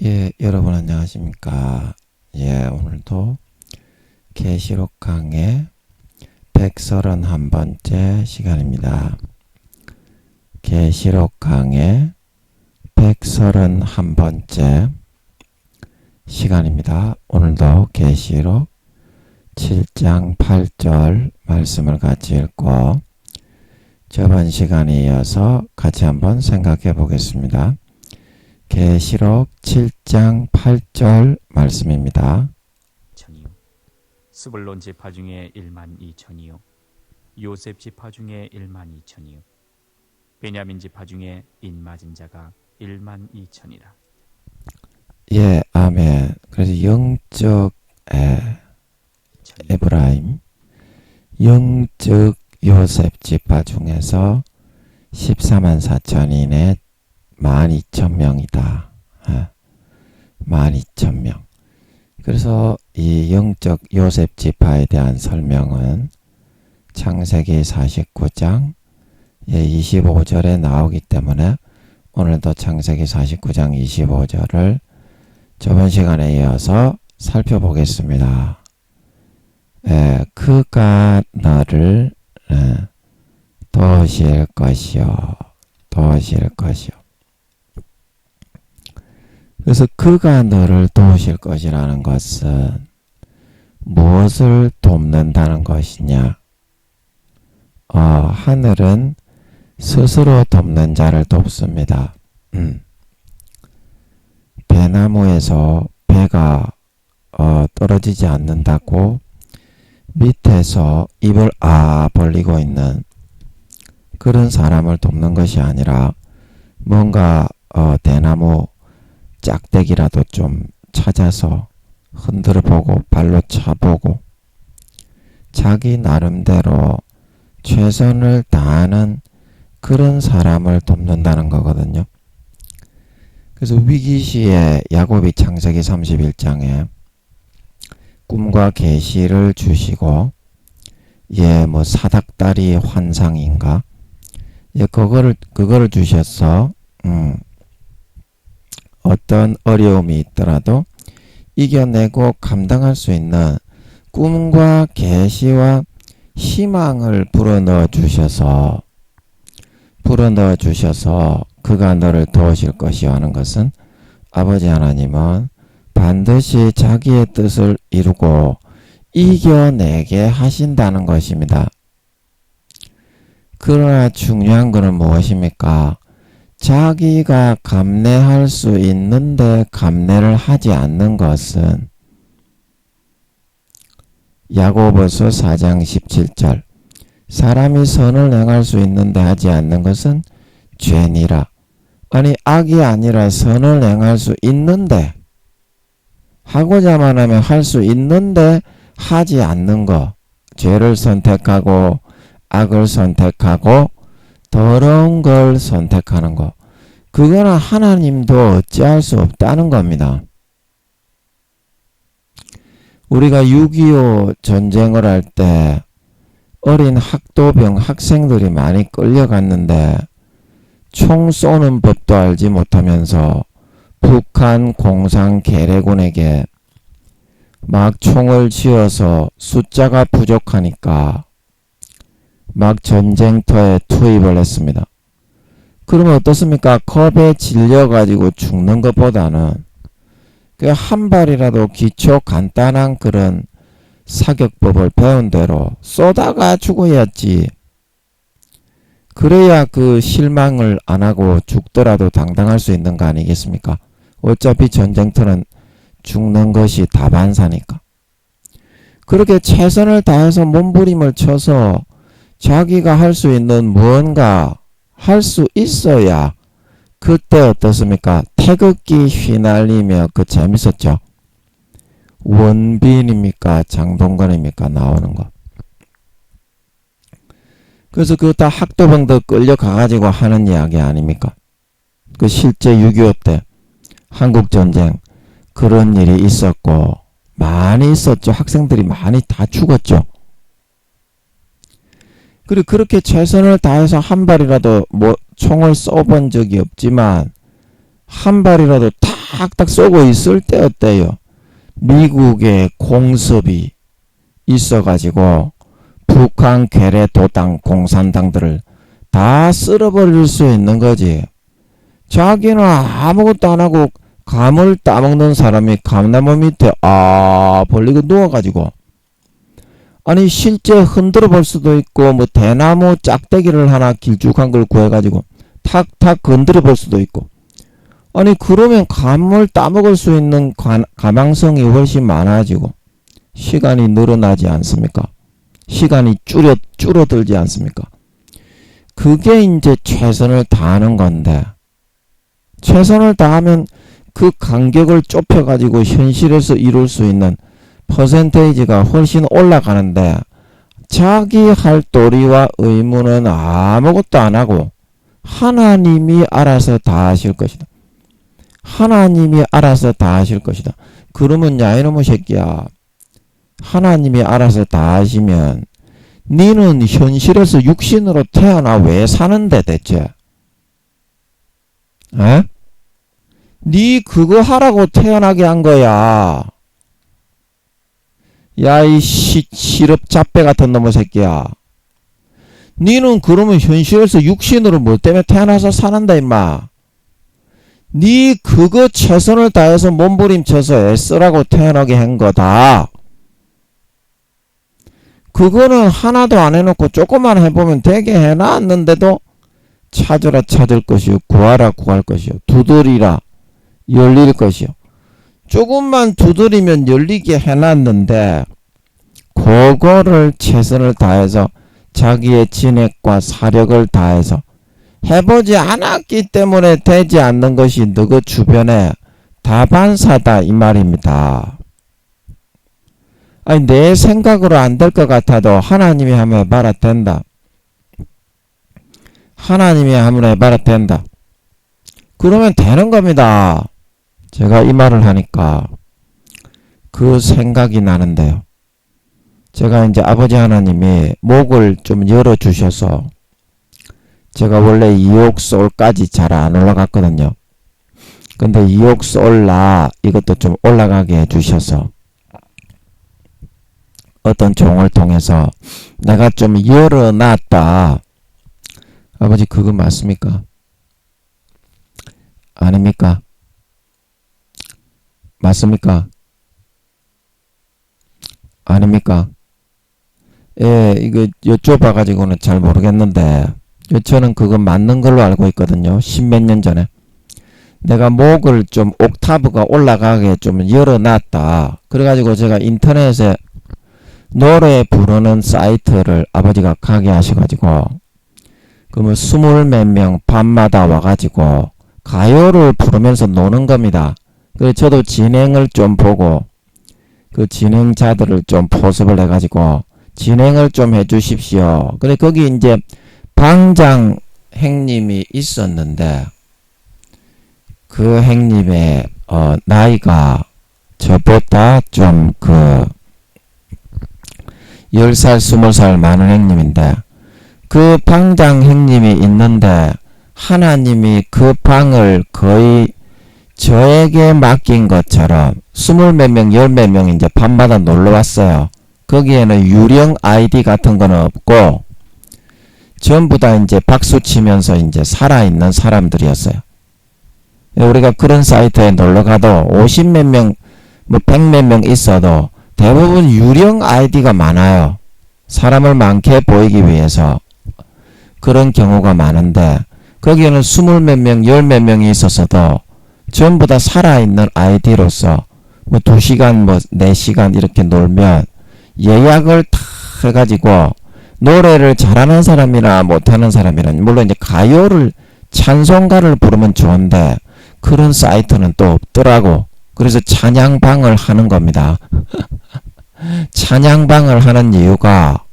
예, 여러분 안녕하십니까? 예, 오늘도 계시록 강의 131번째 시간입니다. 계시록 강의 131번째 시간입니다. 오늘도 계시록 7장 8절 말씀을 같이 읽고 저번 시간에 이어서 같이 한번 생각해 보겠습니다. 계시록 7장 8절 말씀입니다. 천이요 스불론 지파 중에 1만 2천이요 요셉 지파 중에 1만 2천이요 베냐민 지파 중에 인 맞은 자가 1만 2천이라. 예, 아멘. 그래서 영적 에브라임, 영적 요셉 지파 중에서 14만 4천인의 12,000명이다. 12,000명. 그래서 이 영적 요셉 지파에 대한 설명은 창세기 49장 25절에 나오기 때문에 오늘도 창세기 49장 25절을 저번 시간에 이어서 살펴보겠습니다. 그가 너를 도우실 것이요. 도우실 것이요. 그래서 그가 너를 도우실 것이라는 것은 무엇을 돕는다는 것이냐? 하늘은 스스로 돕는 자를 돕습니다. 배나무에서 배가 떨어지지 않는다고 밑에서 입을 벌리고 있는 그런 사람을 돕는 것이 아니라 뭔가 대나무 짝대기라도 좀 찾아서 흔들어 보고 발로 차보고 자기 나름대로 최선을 다하는 그런 사람을 돕는다는 거거든요. 그래서 위기시에 야곱이 창세기 31장에 꿈과 계시를 주시고 사닥다리 환상인가 그거를 주셔서 어떤 어려움이 있더라도 이겨내고 감당할 수 있는 꿈과 계시와 희망을 불어넣어 주셔서 그가 너를 도우실 것이요 하는 것은 아버지 하나님은 반드시 자기의 뜻을 이루고 이겨내게 하신다는 것입니다. 그러나 중요한 것은 무엇입니까? 자기가 감내할 수 있는데 감내를 하지 않는 것은 야고보서 4장 17절 사람이 선을 행할 수 있는데 하지 않는 것은 죄니라. 아니 악이 아니라 선을 행할 수 있는데 하고자만 하면 할 수 있는데 하지 않는 것, 죄를 선택하고 악을 선택하고 더러운 걸 선택하는 것, 그거는 하나님도 어찌할 수 없다는 겁니다. 우리가 6.25 전쟁을 할 때 어린 학도병 학생들이 많이 끌려갔는데 총 쏘는 법도 알지 못하면서 북한 공산 계래군에게 막 총을 쥐어서 숫자가 부족하니까 막 전쟁터에 투입을 했습니다. 그러면 어떻습니까? 겁에 질려가지고 죽는 것보다는 그 한 발이라도 기초 간단한 그런 사격법을 배운 대로 쏘다가 죽어야지. 그래야 그 실망을 안 하고 죽더라도 당당할 수 있는 거 아니겠습니까? 어차피 전쟁터는 죽는 것이 다반사니까. 그렇게 최선을 다해서 몸부림을 쳐서 자기가 할 수 있는 무언가 할 수 있어야 그때 어떻습니까? 태극기 휘날리며 그 재밌었죠. 원빈입니까? 장동건입니까? 나오는 거. 그래서 그거 다 학도병들 끌려가가지고 하는 이야기 아닙니까? 그 실제 6.25 때 한국전쟁 그런 일이 있었고 많이 있었죠. 학생들이 많이 다 죽었죠. 그리고 그렇게 최선을 다해서 한 발이라도 총을 쏘본 적이 없지만 한 발이라도 다 딱딱 쏘고 있을 때였대요. 미국의 공습이 있어가지고 북한 괴뢰 도당 공산당들을 다 쓸어버릴 수 있는 거지. 자기는 아무것도 안 하고 감을 따먹는 사람이 감나무 밑에 벌리고 누워가지고, 아니 실제 흔들어 볼 수도 있고 뭐 대나무 짝대기를 하나 길쭉한 걸 구해가지고 탁탁 건드려 볼 수도 있고, 아니 그러면 감을 따먹을 수 있는 가망성이 훨씬 많아지고 시간이 늘어나지 않습니까? 시간이 줄어들지 않습니까? 그게 이제 최선을 다하는 건데, 최선을 다하면 그 간격을 좁혀가지고 현실에서 이룰 수 있는 퍼센테이지가 훨씬 올라가는데, 자기 할 도리와 의무는 아무것도 안 하고 하나님이 알아서 다 하실 것이다. 하나님이 알아서 다 하실 것이다. 그러면 야 이놈의 새끼야, 하나님이 알아서 다 하시면 니는 현실에서 육신으로 태어나 왜 사는데 대체? 에? 니 그거 하라고 태어나게 한 거야. 야 이 시럽 잡배 같은 놈의 새끼야. 니는 그러면 현실에서 육신으로 뭐 때문에 태어나서 사는다 임마. 니 그거 최선을 다해서 몸부림쳐서 애쓰라고 태어나게 한 거다. 그거는 하나도 안 해놓고 조금만 해보면 되게 해놨는데도 찾으라 찾을 것이요, 구하라 구할 것이요, 두드리라 열릴 것이요. 조금만 두드리면 열리게 해놨는데 그거를 최선을 다해서 자기의 진액과 사력을 다해서 해보지 않았기 때문에 되지 않는 것이 너그 주변에 다반사다 이 말입니다. 아니 내 생각으로 안 될 것 같아도 하나님이 하면 해봐라 된다. 하나님이 하면 해봐라 된다. 그러면 되는 겁니다. 제가 이 말을 하니까 그 생각이 나는데요. 제가 이제 아버지 하나님이 목을 좀 열어주셔서 제가 원래 이옥솔까지 잘 안 올라갔거든요. 근데 이옥솔라 이것도 좀 올라가게 해주셔서 어떤 종을 통해서 내가 좀 열어놨다. 아버지 그거 맞습니까? 아닙니까? 맞습니까? 아닙니까? 예, 이거 여쭤봐가지고는 잘 모르겠는데 저는 그거 맞는 걸로 알고 있거든요. 십몇 년 전에 내가 목을 좀 옥타브가 올라가게 좀 열어놨다. 그래가지고 제가 인터넷에 노래 부르는 사이트를 아버지가 가게 하셔가지고 그러면 20 몇 명 밤마다 와가지고 가요를 부르면서 노는 겁니다. 그래서 저도 진행을 좀 보고 그 진행자들을 좀 포섭을 해가지고 진행을 좀 해주십시오. 그래 거기 이제 방장 행님이 있었는데 그 행님의 나이가 저보다 좀 10살 20살 많은 행님인데 그 방장 행님이 있는데 하나님이 그 방을 거의 저에게 맡긴 것처럼 20 몇 명 10 몇 명 이제 밤마다 놀러 왔어요. 거기에는 유령 아이디 같은 거는 없고 전부 다 이제 박수 치면서 이제 살아있는 사람들이었어요. 우리가 그런 사이트에 놀러 가도 50 몇 명, 뭐 100 몇 명 있어도 대부분 유령 아이디가 많아요. 사람을 많게 보이기 위해서 그런 경우가 많은데 거기에는 20 몇 명, 10 몇 명이 있었어도 전부 다 살아있는 아이디로서 뭐 2시간, 뭐 4시간 이렇게 놀면 예약을 다 해가지고 노래를 잘하는 사람이나 못하는 사람이나 물론 이제 가요를 찬송가를 부르면 좋은데 그런 사이트는 또 없더라고. 그래서 찬양방을 하는 겁니다. 찬양방을 하는 이유가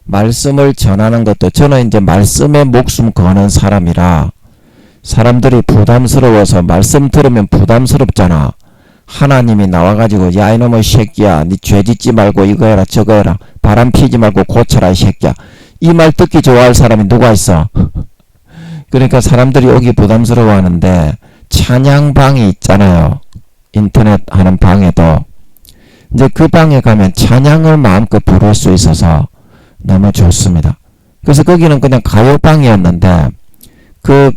말씀을 전하는 것도 저는 이제 말씀에 목숨 거는 사람이라 사람들이 부담스러워서 말씀 들으면 부담스럽잖아. 하나님이 나와가지고 야 이놈의 새끼야 니 죄짓지 말고 이거 해라 저거 해라 바람 피지 말고 고쳐라 이 새끼야 이 말 듣기 좋아할 사람이 누가 있어. 그러니까 사람들이 오기 부담스러워하는데 찬양방이 있잖아요. 인터넷 하는 방에도 이제 그 방에 가면 찬양을 마음껏 부를 수 있어서 너무 좋습니다. 그래서 거기는 그냥 가요방이었는데 그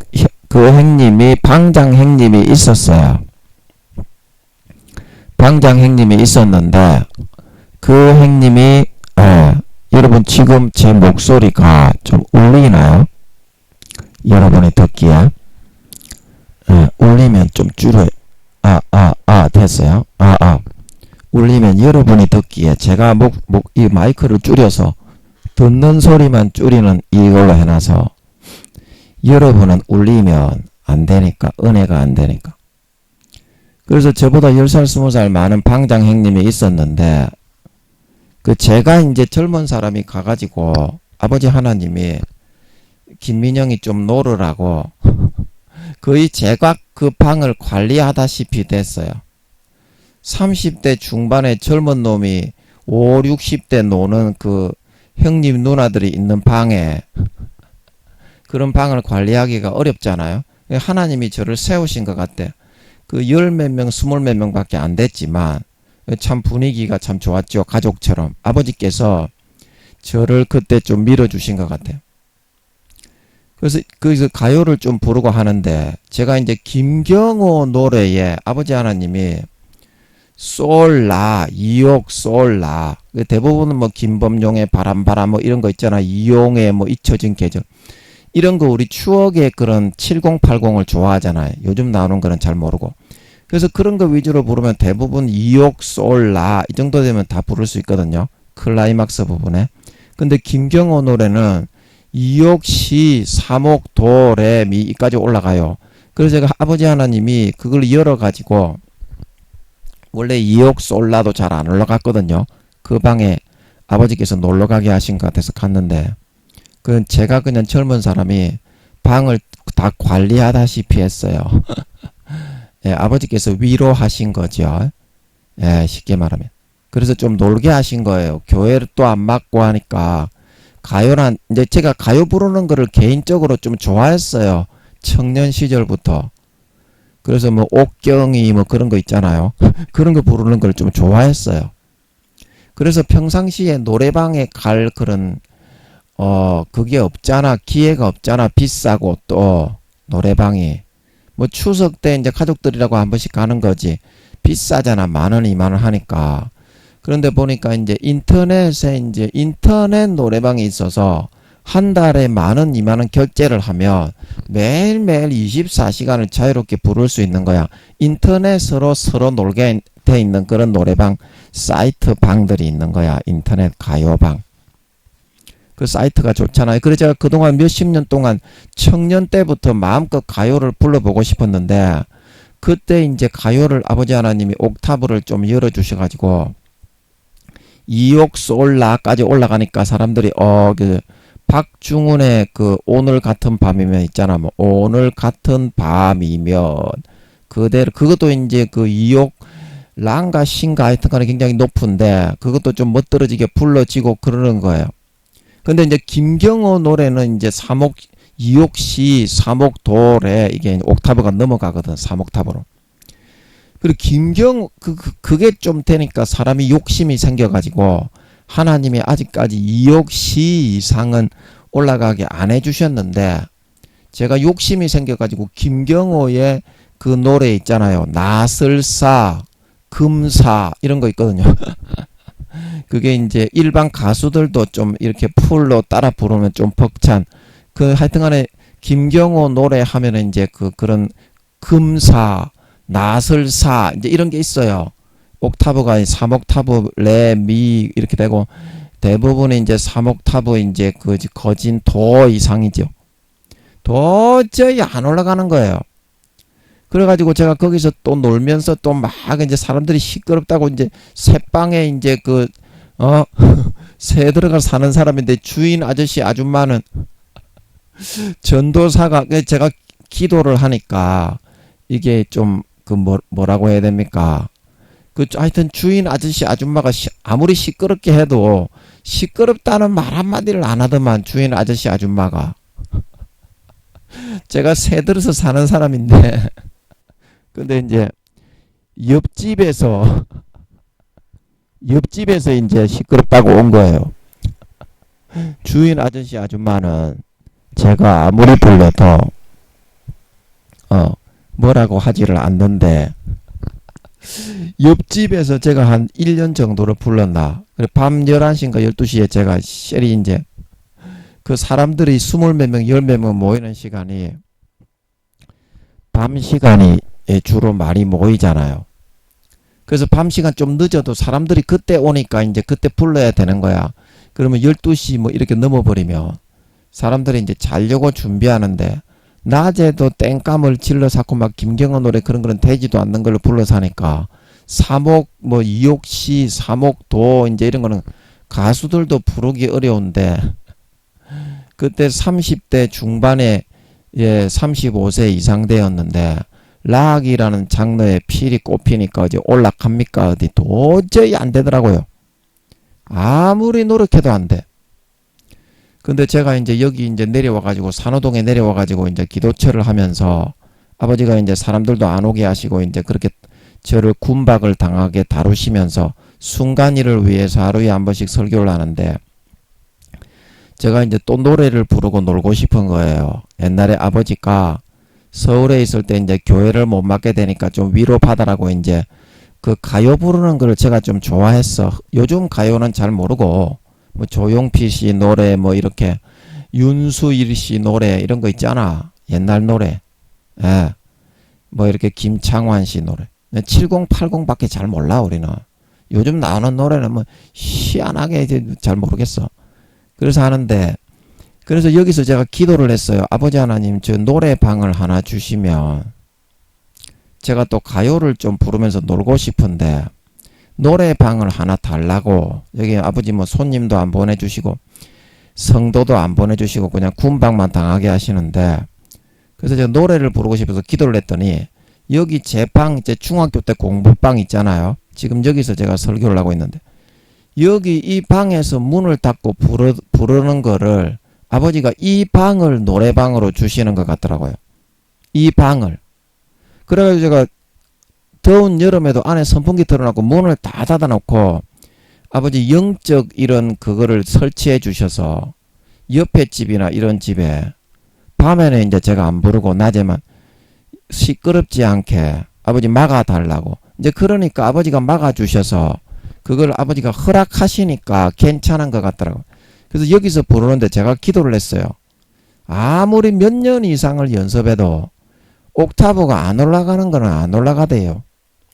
행님이 방장 행님이 있었어요. 방장 행님이 있었는데 그 행님이 여러분 지금 제 목소리가 좀 울리나요? 여러분이 듣기에 울리면 좀 줄여요. 됐어요. 울리면 여러분이 듣기에 제가 이 마이크를 줄여서 듣는 소리만 줄이는 이걸로 해놔서 여러분은 울리면 안 되니까, 은혜가 안 되니까. 그래서 저보다 10살, 20살 많은 방장 형님이 있었는데, 제가 이제 젊은 사람이 가가지고, 아버지 하나님이 김민영이 좀 놀으라고, 거의 제가 그 방을 관리하다시피 됐어요. 30대 중반의 젊은 놈이 5, 60대 노는 그 형님 누나들이 있는 방에, 그런 방을 관리하기가 어렵잖아요. 하나님이 저를 세우신 것 같아. 그 열 몇 명, 20 몇 명밖에 안 됐지만 참 분위기가 참 좋았죠. 가족처럼. 아버지께서 저를 그때 좀 밀어주신 것 같아요. 그래서 거기서 가요를 좀 부르고 하는데 제가 이제 김경호 노래에 아버지 하나님이 솔라, 이옥 솔라. 대부분은 뭐 김범용의 바람바람 뭐 이런 거 있잖아. 이용의 뭐 잊혀진 계절. 이런 거 우리 추억의 그런 7080을 좋아하잖아요. 요즘 나오는 거는 잘 모르고. 그래서 그런 거 위주로 부르면 대부분 이옥, 솔, 라 이 정도 되면 다 부를 수 있거든요. 클라이막스 부분에. 근데 김경호 노래는 이옥, 시, 사목, 도, 레, 미 이까지 올라가요. 그래서 제가 아버지 하나님이 그걸 열어가지고 원래 이옥, 솔, 라도 잘 안 올라갔거든요. 그 방에 아버지께서 놀러가게 하신 것 같아서 갔는데 그건 제가 그냥 젊은 사람이 방을 다 관리하다시피 했어요. 예, 아버지께서 위로하신 거죠. 예, 쉽게 말하면. 그래서 좀 놀게 하신 거예요. 교회를 또 안 맞고 하니까 가요란 이제 제가 가요 부르는 거를 개인적으로 좀 좋아했어요. 청년 시절부터. 그래서 뭐 옥경이 뭐 그런 거 있잖아요. 그런 거 부르는 걸 좀 좋아했어요. 그래서 평상시에 노래방에 갈 그런 그게 없잖아. 기회가 없잖아. 비싸고 또 노래방이 뭐 추석 때 이제 가족들이라고 한 번씩 가는 거지. 비싸잖아. 10,000원, 20,000원 하니까. 그런데 보니까 이제 인터넷에 이제 인터넷 노래방이 있어서 한 달에 10,000원, 20,000원 결제를 하면 매일매일 24시간을 자유롭게 부를 수 있는 거야. 인터넷으로 서로 놀게 돼 있는 그런 노래방 사이트 방들이 있는 거야. 인터넷 가요방. 그 사이트가 좋잖아요. 그래서 제가 그동안 몇십 년 동안 청년 때부터 마음껏 가요를 불러보고 싶었는데 그때 이제 가요를 아버지 하나님이 옥타브를 좀 열어주셔가지고 이옥 솔라까지 올라가니까 사람들이 그 박중훈의 그 오늘 같은 밤이면 있잖아. 뭐 오늘 같은 밤이면 그대로 그것도 이제 그 이옥 랑가 신가 하여튼 간에 굉장히 높은데 그것도 좀 멋들어지게 불러지고 그러는 거예요. 근데 이제 김경호 노래는 이제 3옥, 2옥시, 3옥, 도래 이게 옥타브가 넘어가거든. 3옥타브로. 그리고 김경호 그게 좀 되니까 사람이 욕심이 생겨가지고 하나님이 아직까지 2옥시 이상은 올라가게 안 해주셨는데 제가 욕심이 생겨가지고 김경호의 그 노래 있잖아요. 나설사, 금사 이런 거 있거든요. 그게 이제 일반 가수들도 좀 이렇게 풀로 따라 부르면 좀 벅찬 그 하여튼간에 김경호 노래 하면은 이제 그런 금사, 나설사 이제 이런 게 있어요. 옥타브가 3옥타브 레, 미 이렇게 되고 대부분이 이제 3옥타브 이제 그 거진 도 이상이죠. 도저히 안 올라가는 거예요. 그래가지고 제가 거기서 또 놀면서 또 막 이제 사람들이 시끄럽다고 이제 새방에 이제 새 들어가 사는 사람인데 주인 아저씨 아줌마는 전도사가 제가 기도를 하니까 이게 좀 뭐라고 해야 됩니까? 하여튼 주인 아저씨 아줌마가 아무리 시끄럽게 해도 시끄럽다는 말 한마디를 안 하더만 주인 아저씨 아줌마가 제가 새 들어서 사는 사람인데 근데 이제 옆집에서 옆집에서 이제 시끄럽다고 온 거예요. 주인 아저씨 아줌마는 제가 아무리 불러도 뭐라고 하지를 않는데 옆집에서 제가 한 1년 정도를 불렀나. 밤 11시인가 12시에 제가 쉐리 이제 그 사람들이 20몇 명, 10몇 명 모이는 시간이 밤 시간이 주로 많이 모이잖아요. 그래서 밤 시간 좀 늦어도 사람들이 그때 오니까 이제 그때 불러야 되는 거야. 그러면 12시 뭐 이렇게 넘어버리면 사람들이 이제 자려고 준비하는데 낮에도 땡감을 질러 쌓고 막 김경호 노래 그런 거는 되지도 않는 걸로 불러서 하니까 사목 뭐 이옥시 사목도 이제 이런 거는 가수들도 부르기 어려운데 그때 30대 중반에 35세 이상 되었는데 락이라는 장르의 필이 꼽히니까 어디 올락합니까? 어디 도저히 안 되더라고요. 아무리 노력해도 안 돼. 근데 제가 이제 여기 이제 내려와가지고 산호동에 내려와가지고 이제 기도처를 하면서 아버지가 이제 사람들도 안 오게 하시고 이제 그렇게 저를 군박을 당하게 다루시면서 순간일을 위해서 하루에 한 번씩 설교를 하는데 제가 이제 또 노래를 부르고 놀고 싶은 거예요. 옛날에 아버지가 서울에 있을 때 이제 교회를 못 맡게 되니까 좀 위로받아라고 이제 그 가요 부르는 걸 제가 좀 좋아했어. 요즘 가요는 잘 모르고 뭐 조용필 씨 노래 뭐 이렇게 윤수일 씨 노래 이런 거 있잖아. 옛날 노래. 예. 뭐 이렇게 김창완 씨 노래. 70, 80밖에 잘 몰라 우리는. 요즘 나오는 노래는 뭐 희한하게 이제 잘 모르겠어. 그래서 하는데 그래서 여기서 제가 기도를 했어요. 아버지 하나님 저 노래방을 하나 주시면 제가 또 가요를 좀 부르면서 놀고 싶은데 노래방을 하나 달라고. 여기 아버지 뭐 손님도 안 보내주시고 성도도 안 보내주시고 그냥 군방만 당하게 하시는데 그래서 제가 노래를 부르고 싶어서 기도를 했더니 여기 제 방, 제 중학교 때 공부방 있잖아요. 지금 여기서 제가 설교를 하고 있는데 여기 이 방에서 문을 닫고 부르는 거를 아버지가 이 방을 노래방으로 주시는 것 같더라고요. 이 방을. 그래가지고 제가 더운 여름에도 안에 선풍기 틀어놓고 문을 다 닫아놓고 아버지 영적 이런 그거를 설치해 주셔서 옆에 집이나 이런 집에 밤에는 이제 제가 안 부르고 낮에만 시끄럽지 않게 아버지 막아달라고. 이제 그러니까 아버지가 막아주셔서 그걸 아버지가 허락하시니까 괜찮은 것 같더라고요. 그래서 여기서 부르는데 제가 기도를 했어요. 아무리 몇 년 이상을 연습해도 옥타브가 안 올라가는 거는 안 올라가대요.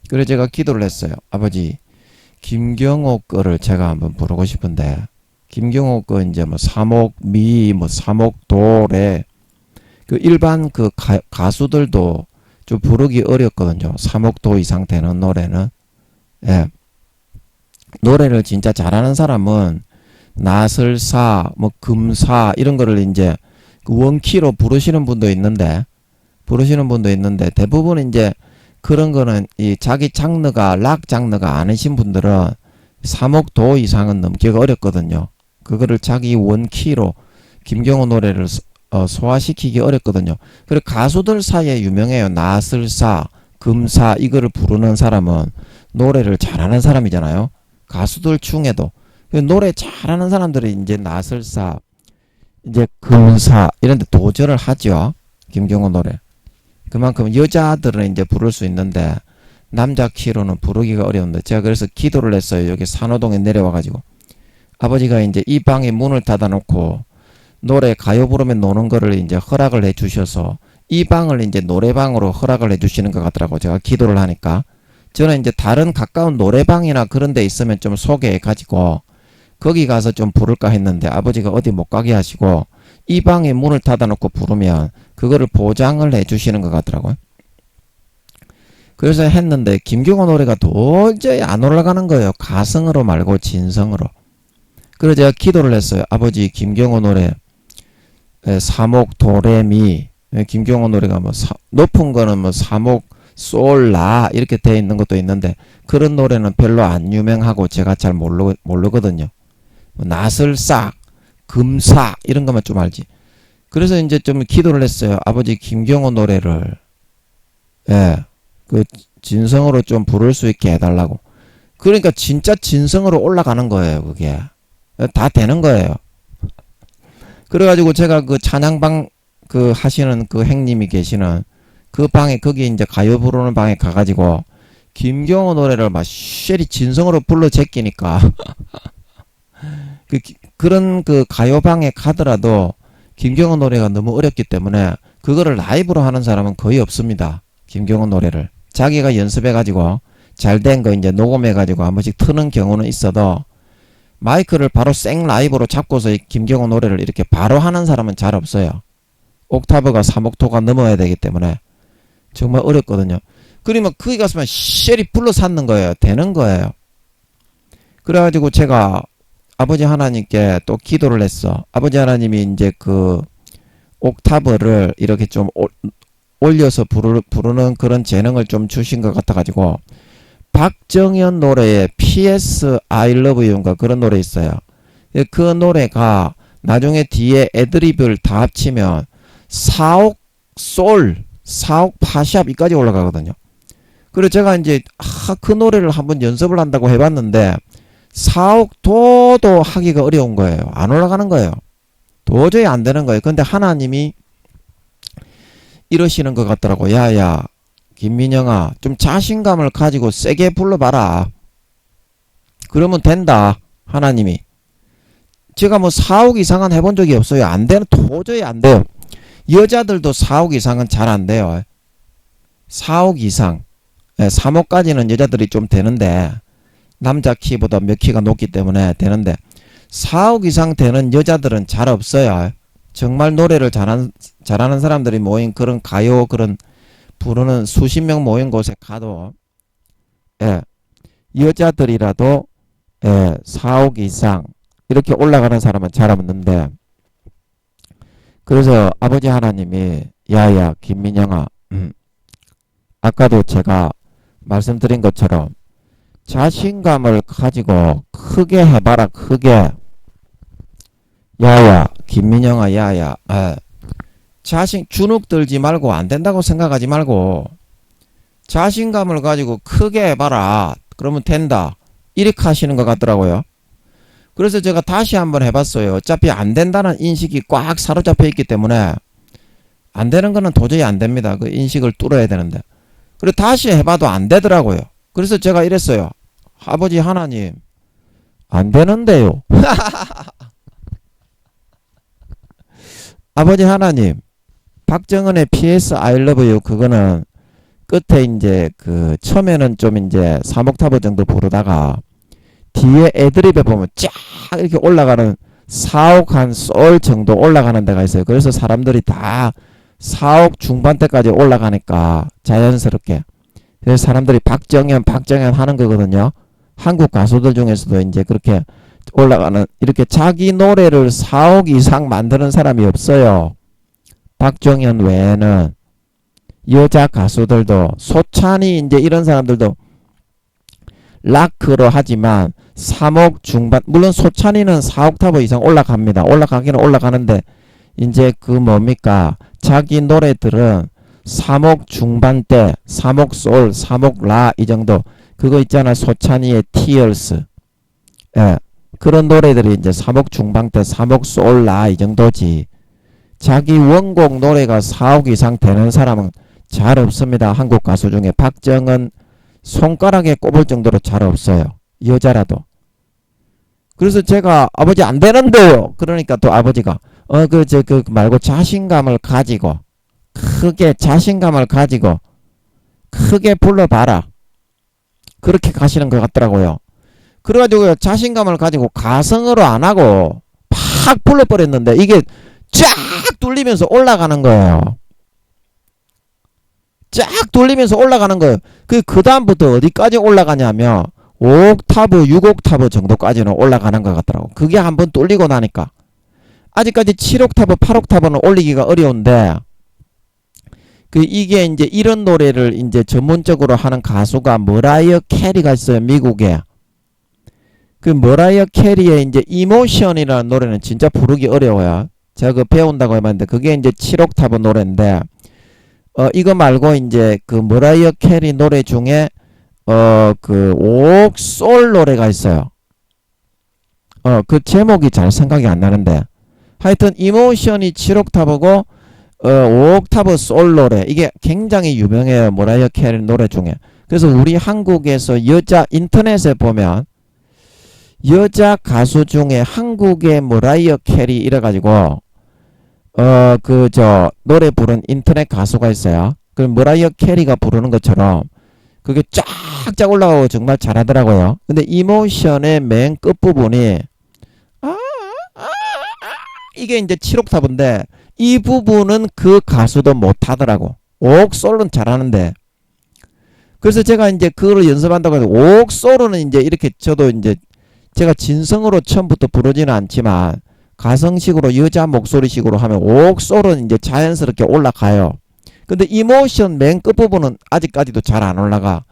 그래서 제가 기도를 했어요. 아버지 김경호 거를 제가 한번 부르고 싶은데 김경호 거 이제 뭐 사목미 뭐 사목도래 그 일반 그 가수들도 좀 부르기 어렵거든요. 사목도 이상 되는 노래는. 예. 노래를 진짜 잘하는 사람은 나설사, 뭐 금사 이런 거를 이제 원키로 부르시는 분도 있는데 대부분 이제 그런 거는 이 자기 장르가 락 장르가 아니신 분들은 사목도 이상은 넘기가 어렵거든요. 그거를 자기 원키로 김경호 노래를 소화시키기 어렵거든요. 그리고 가수들 사이에 유명해요. 나설사, 금사 이거를 부르는 사람은 노래를 잘하는 사람이잖아요. 가수들 중에도 노래 잘하는 사람들이 이제 나설사, 이제 금사 이런 데 도전을 하죠. 김경호 노래. 그만큼 여자들은 이제 부를 수 있는데 남자 키로는 부르기가 어려운데 제가 그래서 기도를 했어요. 여기 산호동에 내려와가지고 아버지가 이제 이 방에 문을 닫아놓고 노래 가요 부르면 노는 거를 이제 허락을 해주셔서 이 방을 이제 노래방으로 허락을 해주시는 것 같더라고. 제가 기도를 하니까 저는 이제 다른 가까운 노래방이나 그런 데 있으면 좀 소개해가지고 거기 가서 좀 부를까 했는데 아버지가 어디 못 가게 하시고 이 방에 문을 닫아놓고 부르면 그거를 보장을 해주시는 것 같더라고요. 그래서 했는데 김경호 노래가 도저히 안 올라가는 거예요. 가성으로 말고 진성으로. 그래서 제가 기도를 했어요. 아버지 김경호 노래 사목 도레미 김경호 노래가 뭐 높은 거는 뭐 사목 솔라 이렇게 돼 있는 것도 있는데 그런 노래는 별로 안 유명하고 제가 잘 모르거든요. 뭐 나설싹 금사 이런 것만 좀 알지. 그래서 이제 좀 기도를 했어요. 아버지 김경호 노래를 그 진성으로 좀 부를 수 있게 해달라고. 그러니까 진짜 진성으로 올라가는 거예요. 그게 다 되는 거예요. 그래가지고 제가 그 찬양방 그 하시는 그 행님이 계시는 그 방에, 거기 이제 가요 부르는 방에 가가지고 김경호 노래를 막 쉐리 진성으로 불러 제끼니까 그런 그 가요방에 가더라도 김경호 노래가 너무 어렵기 때문에 그거를 라이브로 하는 사람은 거의 없습니다. 김경호 노래를 자기가 연습해가지고 잘된 거 이제 녹음해가지고 한 번씩 트는 경우는 있어도 마이크를 바로 생 라이브로 잡고서 이 김경호 노래를 이렇게 바로 하는 사람은 잘 없어요. 옥타브가 3옥토가 넘어야 되기 때문에 정말 어렵거든요. 그러면 거기 갔으면 쉐리 불러 샀는 거예요. 되는 거예요. 그래가지고 제가 아버지 하나님께 또 기도를 했어. 아버지 하나님이 이제 그 옥타브를 이렇게 좀 올려서 부르는 그런 재능을 좀 주신 것 같아가지고 박정현 노래에 PS I Love You인가 그런 노래 있어요. 그 노래가 나중에 뒤에 애드리브를 다 합치면 4옥 솔, 4옥 파샵이까지 올라가거든요. 그래서 제가 이제 그 노래를 한번 연습을 한다고 해봤는데 4옥 도도 하기가 어려운 거예요. 안 올라가는 거예요. 도저히 안 되는 거예요. 근데 하나님이 이러시는 것 같더라고. 야야 김민영아 좀 자신감을 가지고 세게 불러봐라. 그러면 된다. 하나님이. 제가 뭐 4옥 이상은 해본 적이 없어요. 안 되는, 도저히 안 돼요. 여자들도 4옥 이상은 잘 안 돼요. 4옥 이상 3옥까지는 여자들이 좀 되는데 남자 키보다 몇 키가 높기 때문에 되는데 4옥 이상 되는 여자들은 잘 없어요. 정말 노래를 잘하는 사람들이 모인 그런 가요 그런 부르는 수십 명 모인 곳에 가도 여자들이라도 4옥 이상 이렇게 올라가는 사람은 잘 없는데, 그래서 아버지 하나님이 야야 김민영아 아까도 제가 말씀드린 것처럼 자신감을 가지고 크게 해봐라. 크게. 야야 김민영아 야야 주눅 들지 말고 안 된다고 생각하지 말고 자신감을 가지고 크게 해봐라. 그러면 된다. 이렇게 하시는 것 같더라고요. 그래서 제가 다시 한번 해봤어요. 어차피 안 된다는 인식이 꽉 사로잡혀 있기 때문에 안 되는 거는 도저히 안 됩니다. 그 인식을 뚫어야 되는데. 그리고 다시 해봐도 안 되더라고요. 그래서 제가 이랬어요. 아버지 하나님 안 되는데요. 아버지 하나님 박정은의 PS I Love You 그거는 끝에 이제 그 처음에는 좀 이제 3옥타브 정도 부르다가 뒤에 애드립에 보면 쫙 이렇게 올라가는 4옥 한 솔 정도 올라가는 데가 있어요. 그래서 사람들이 다 4옥 중반대까지 올라가니까 자연스럽게. 그래서 사람들이 박정현 하는 거거든요. 한국 가수들 중에서도 이제 그렇게 올라가는, 이렇게 자기 노래를 4옥 이상 만드는 사람이 없어요. 박정현 외에는. 여자 가수들도, 소찬이 이제 이런 사람들도 락으로 하지만 3옥 중반, 물론 소찬이는 4옥타브 이상 올라갑니다. 올라가기는 올라가는데 이제 그 뭡니까, 자기 노래들은 3옥 중반대, 3옥 솔, 3옥 라 이 정도. 그거 있잖아, 소찬이의 Tears. 그런 노래들이 이제 3옥 중반대, 3옥 솔 라 이 정도지. 자기 원곡 노래가 4옥 이상 되는 사람은 잘 없습니다. 한국 가수 중에. 박정은 손가락에 꼽을 정도로 잘 없어요. 여자라도. 그래서 제가 아버지 안 되는데요. 그러니까 또 아버지가 그 말고 자신감을 가지고 크게 자신감을 가지고 크게 불러봐라. 그렇게 가시는 것 같더라고요. 그래가지고 자신감을 가지고 가성으로 안 하고 팍 불러버렸는데 이게 쫙 뚫리면서 올라가는 거예요. 쫙 돌리면서 올라가는 거예요. 그 다음부터 어디까지 올라가냐면 5옥타브, 6옥타브 정도까지는 올라가는 것 같더라고. 그게 한번 뚫리고 나니까. 아직까지 7옥타브, 8옥타브는 올리기가 어려운데, 이게 이제 이런 노래를 이제 전문적으로 하는 가수가 머라이어 캐리가 있어요. 미국에. 그 머라이어 캐리의 이제 이모션이라는 노래는 진짜 부르기 어려워요. 제가 그 배운다고 해봤는데 그게 이제 7옥타브 노래인데, 이거 말고 이제 그 머라이어 캐리 노래 중에 그 옥솔 노래가 있어요. 그 제목이 잘 생각이 안 나는데 하여튼 이모션이 7옥타브고 5옥타브 솔 노래 이게 굉장히 유명해요. 머라이어 캐리 노래 중에. 그래서 우리 한국에서 여자 인터넷에 보면 여자 가수 중에 한국의 머라이어 캐리 이래가지고 그 저 노래 부른 인터넷 가수가 있어요. 그 머라이어 캐리가 부르는 것처럼 그게 쫙쫙 올라가고 정말 잘하더라고요. 근데 이모션의 맨 끝부분이 이게 이제 7옥타브인데 이 부분은 그 가수도 못하더라고. 옥솔은 잘하는데. 그래서 제가 이제 그거를 연습한다고 해서 옥솔은 이제 이렇게 저도 이제 제가 진성으로 처음부터 부르지는 않지만 가성식으로 여자 목소리식으로 하면 옥솔은 이제 자연스럽게 올라가요. 근데 이모션 맨 끝부분은 아직까지도 잘 안 올라가.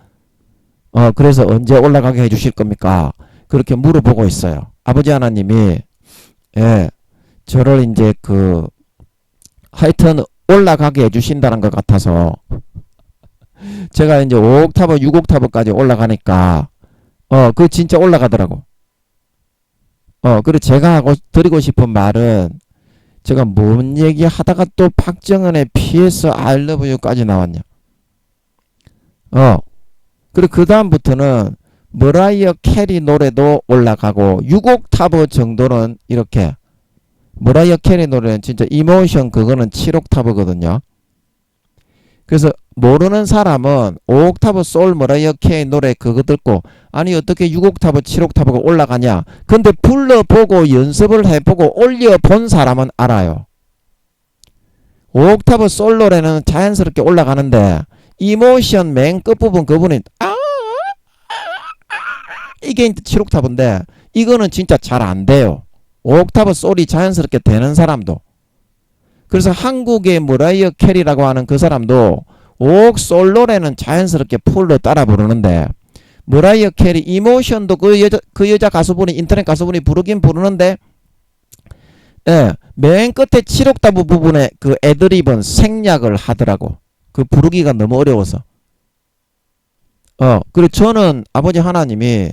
그래서 언제 올라가게 해주실 겁니까? 그렇게 물어보고 있어요. 아버지 하나님이 예, 저를 이제 하여튼 올라가게 해주신다는 것 같아서 제가 이제 5옥타브, 6옥타브까지 올라가니까 그 진짜 올라가더라고. 그리고 제가 드리고 싶은 말은 제가 뭔 얘기 하다가 또 박정은의 PS I love you까지 나왔냐. 그리고 그 다음부터는 머라이어 캐리 노래도 올라가고 6옥타브 정도는 이렇게 머라이어 캐리 노래는 진짜 이모션 그거는 7옥타브거든요. 그래서 모르는 사람은 5옥타브 솔 머라이어 캐리 노래 그거 듣고 아니 어떻게 6옥타브 7옥타브가 올라가냐. 근데 불러보고 연습을 해보고 올려본 사람은 알아요. 5옥타브 솔 노래는 자연스럽게 올라가는데 이모션 맨 끝부분 그분이 이게 이제 7옥타브인데 이거는 진짜 잘 안 돼요. 5옥타브 솔이 자연스럽게 되는 사람도. 그래서 한국의 머라이어 캐리라고 하는 그 사람도 5옥 솔 노래는 자연스럽게 풀로 따라 부르는데 머라이어 캐리 이모션도 그 여자 가수분이 인터넷 가수분이 부르긴 부르는데 예, 맨 끝에 7옥타브 부분에 그 애드립은 생략을 하더라고. 그 부르기가 너무 어려워서. 그리고 저는 아버지 하나님이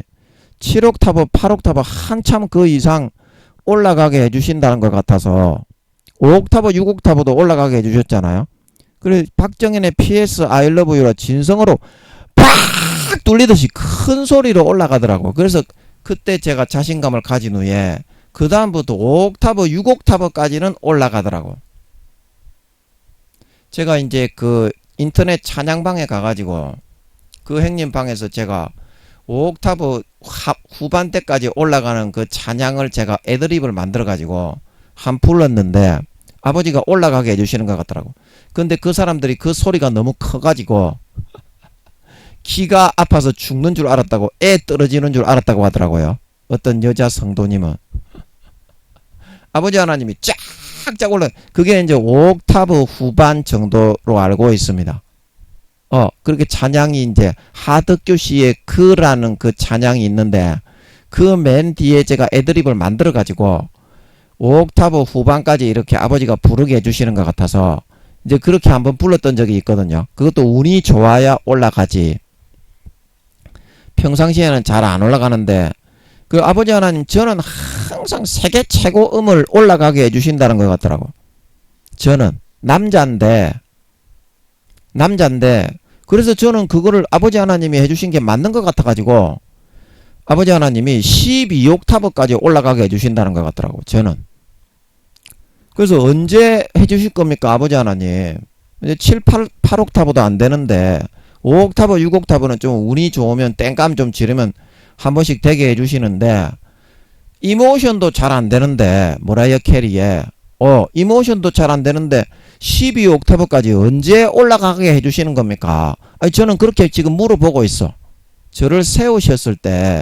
7옥타브, 8옥타브 한참 그 이상 올라가게 해주신다는 것 같아서 5옥타브, 6옥타브도 올라가게 해주셨잖아요. 그리고 박정현의 PS I love you라 진성으로 팍 뚫리듯이 큰 소리로 올라가더라고. 그래서 그때 제가 자신감을 가진 후에 그 다음부터 5옥타브, 6옥타브까지는 올라가더라고. 제가 이제 그 인터넷 찬양방에 가가지고 그 형님 방에서 제가 5옥타브 후반대까지 올라가는 그 찬양을 제가 애드립을 만들어가지고 한 불렀는데 아버지가 올라가게 해주시는 것 같더라고. 근데 그 사람들이 그 소리가 너무 커가지고 기가 아파서 죽는 줄 알았다고, 애 떨어지는 줄 알았다고 하더라고요. 어떤 여자 성도님은. 아버지 하나님이 쫙쫙 올라, 그게 이제 5옥타브 후반 정도로 알고 있습니다. 그렇게 찬양이 이제 하덕규 씨의 그라는 그 찬양이 있는데 그 맨 뒤에 제가 애드립을 만들어가지고 5옥타브 후반까지 이렇게 아버지가 부르게 해주시는 것 같아서 이제 그렇게 한번 불렀던 적이 있거든요. 그것도 운이 좋아야 올라가지. 평상시에는 잘 안 올라가는데 그 아버지 하나님 저는 항상 세계 최고 음을 올라가게 해주신다는 것 같더라고. 저는 남자인데 그래서 저는 그거를 아버지 하나님이 해주신 게 맞는 것 같아가지고 아버지 하나님이 12옥타브까지 올라가게 해주신다는 것 같더라고. 저는. 그래서 언제 해주실 겁니까 아버지 하나님. 이제 7, 8옥타브도 안 되는데 5옥타브 6옥타브는 좀 운이 좋으면 땡감 좀 지르면 한 번씩 되게 해주시는데 이모션도 잘 안 되는데 머라이어 캐리에 이모션도 잘 안 되는데 12옥타브까지 언제 올라가게 해주시는 겁니까? 아니 저는 그렇게 지금 물어보고 있어. 저를 세우셨을 때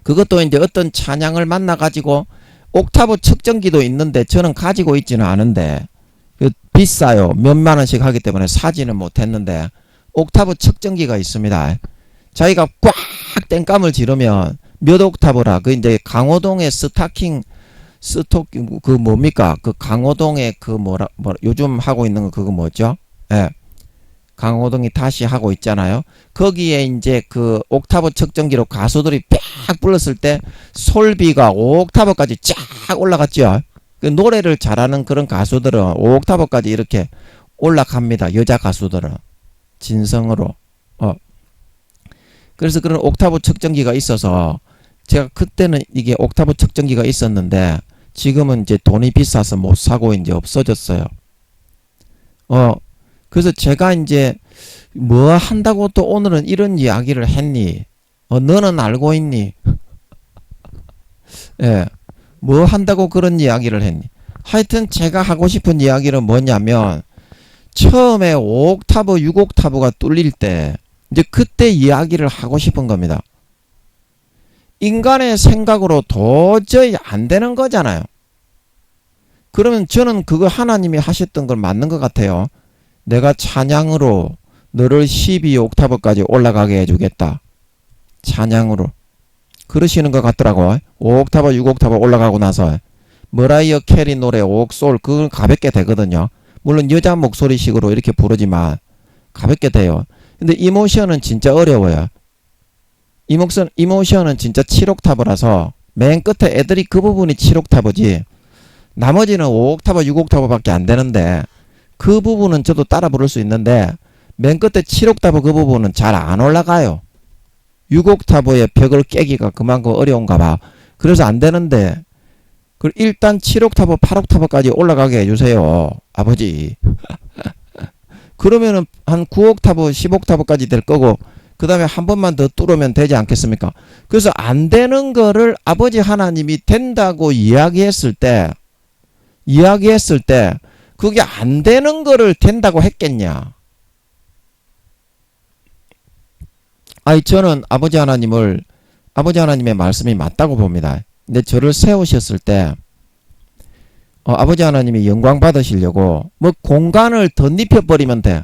그것도 이제 어떤 찬양을 만나가지고 옥타브 측정기도 있는데 저는 가지고 있지는 않은데 비싸요. 몇만 원씩 하기 때문에 사지는 못했는데 옥타브 측정기가 있습니다. 자기가 꽉 땡감을 지르면 몇 옥타브라 그 이제 강호동의 스타킹 스톡 그 뭡니까? 그 강호동의 그 뭐라 요즘 하고 있는 거 그거 뭐죠? 예. 강호동이 다시 하고 있잖아요. 거기에 이제 그 옥타브 측정기로 가수들이 쫙 불렀을 때 솔비가 5옥타브까지 쫙 올라갔죠. 그 노래를 잘하는 그런 가수들은 5옥타브까지 이렇게 올라갑니다. 여자 가수들은 진성으로. 그래서 그런 옥타브 측정기가 있어서 제가 그때는 이게 옥타브 측정기가 있었는데 지금은 이제 돈이 비싸서 못 사고 이제 없어졌어요. 그래서 제가 이제 뭐 한다고 또 오늘은 이런 이야기를 했니? 너는 알고 있니? 예. 뭐 한다고 그런 이야기를 했니? 하여튼 제가 하고 싶은 이야기는 뭐냐면 처음에 5옥타브, 6옥타브가 뚫릴 때 이제 그때 이야기를 하고 싶은 겁니다. 인간의 생각으로 도저히 안 되는 거잖아요. 그러면 저는 그거 하나님이 하셨던 걸 맞는 것 같아요. 내가 찬양으로 너를 12옥타브까지 올라가게 해주겠다. 찬양으로. 그러시는 것 같더라고. 5옥타브, 6옥타브 올라가고 나서 머라이어 캐리 노래 5옥솔 그건 가볍게 되거든요. 물론 여자 목소리식으로 이렇게 부르지만 가볍게 돼요. 근데 이모션은 진짜 어려워요. 이모션은 진짜 7옥타브라서 맨 끝에 애들이 그 부분이 7옥타브지 나머지는 5옥타브, 6옥타브밖에 안 되는데 그 부분은 저도 따라 부를 수 있는데 맨 끝에 7옥타브 그 부분은 잘 안 올라가요. 6옥타브의 벽을 깨기가 그만큼 어려운가 봐. 그래서 안 되는데 일단 7옥타브, 8옥타브까지 올라가게 해주세요. 아버지. 그러면은 한 9옥타브, 10옥타브까지 될 거고 그 다음에 한 번만 더 뚫으면 되지 않겠습니까? 그래서 안 되는 거를 아버지 하나님이 된다고 이야기했을 때 그게 안 되는 거를 된다고 했겠냐? 아니 저는 아버지 하나님의 말씀이 맞다고 봅니다. 근데 저를 세우셨을 때 아버지 하나님이 영광 받으시려고 뭐 공간을 덧입혀버리면 돼.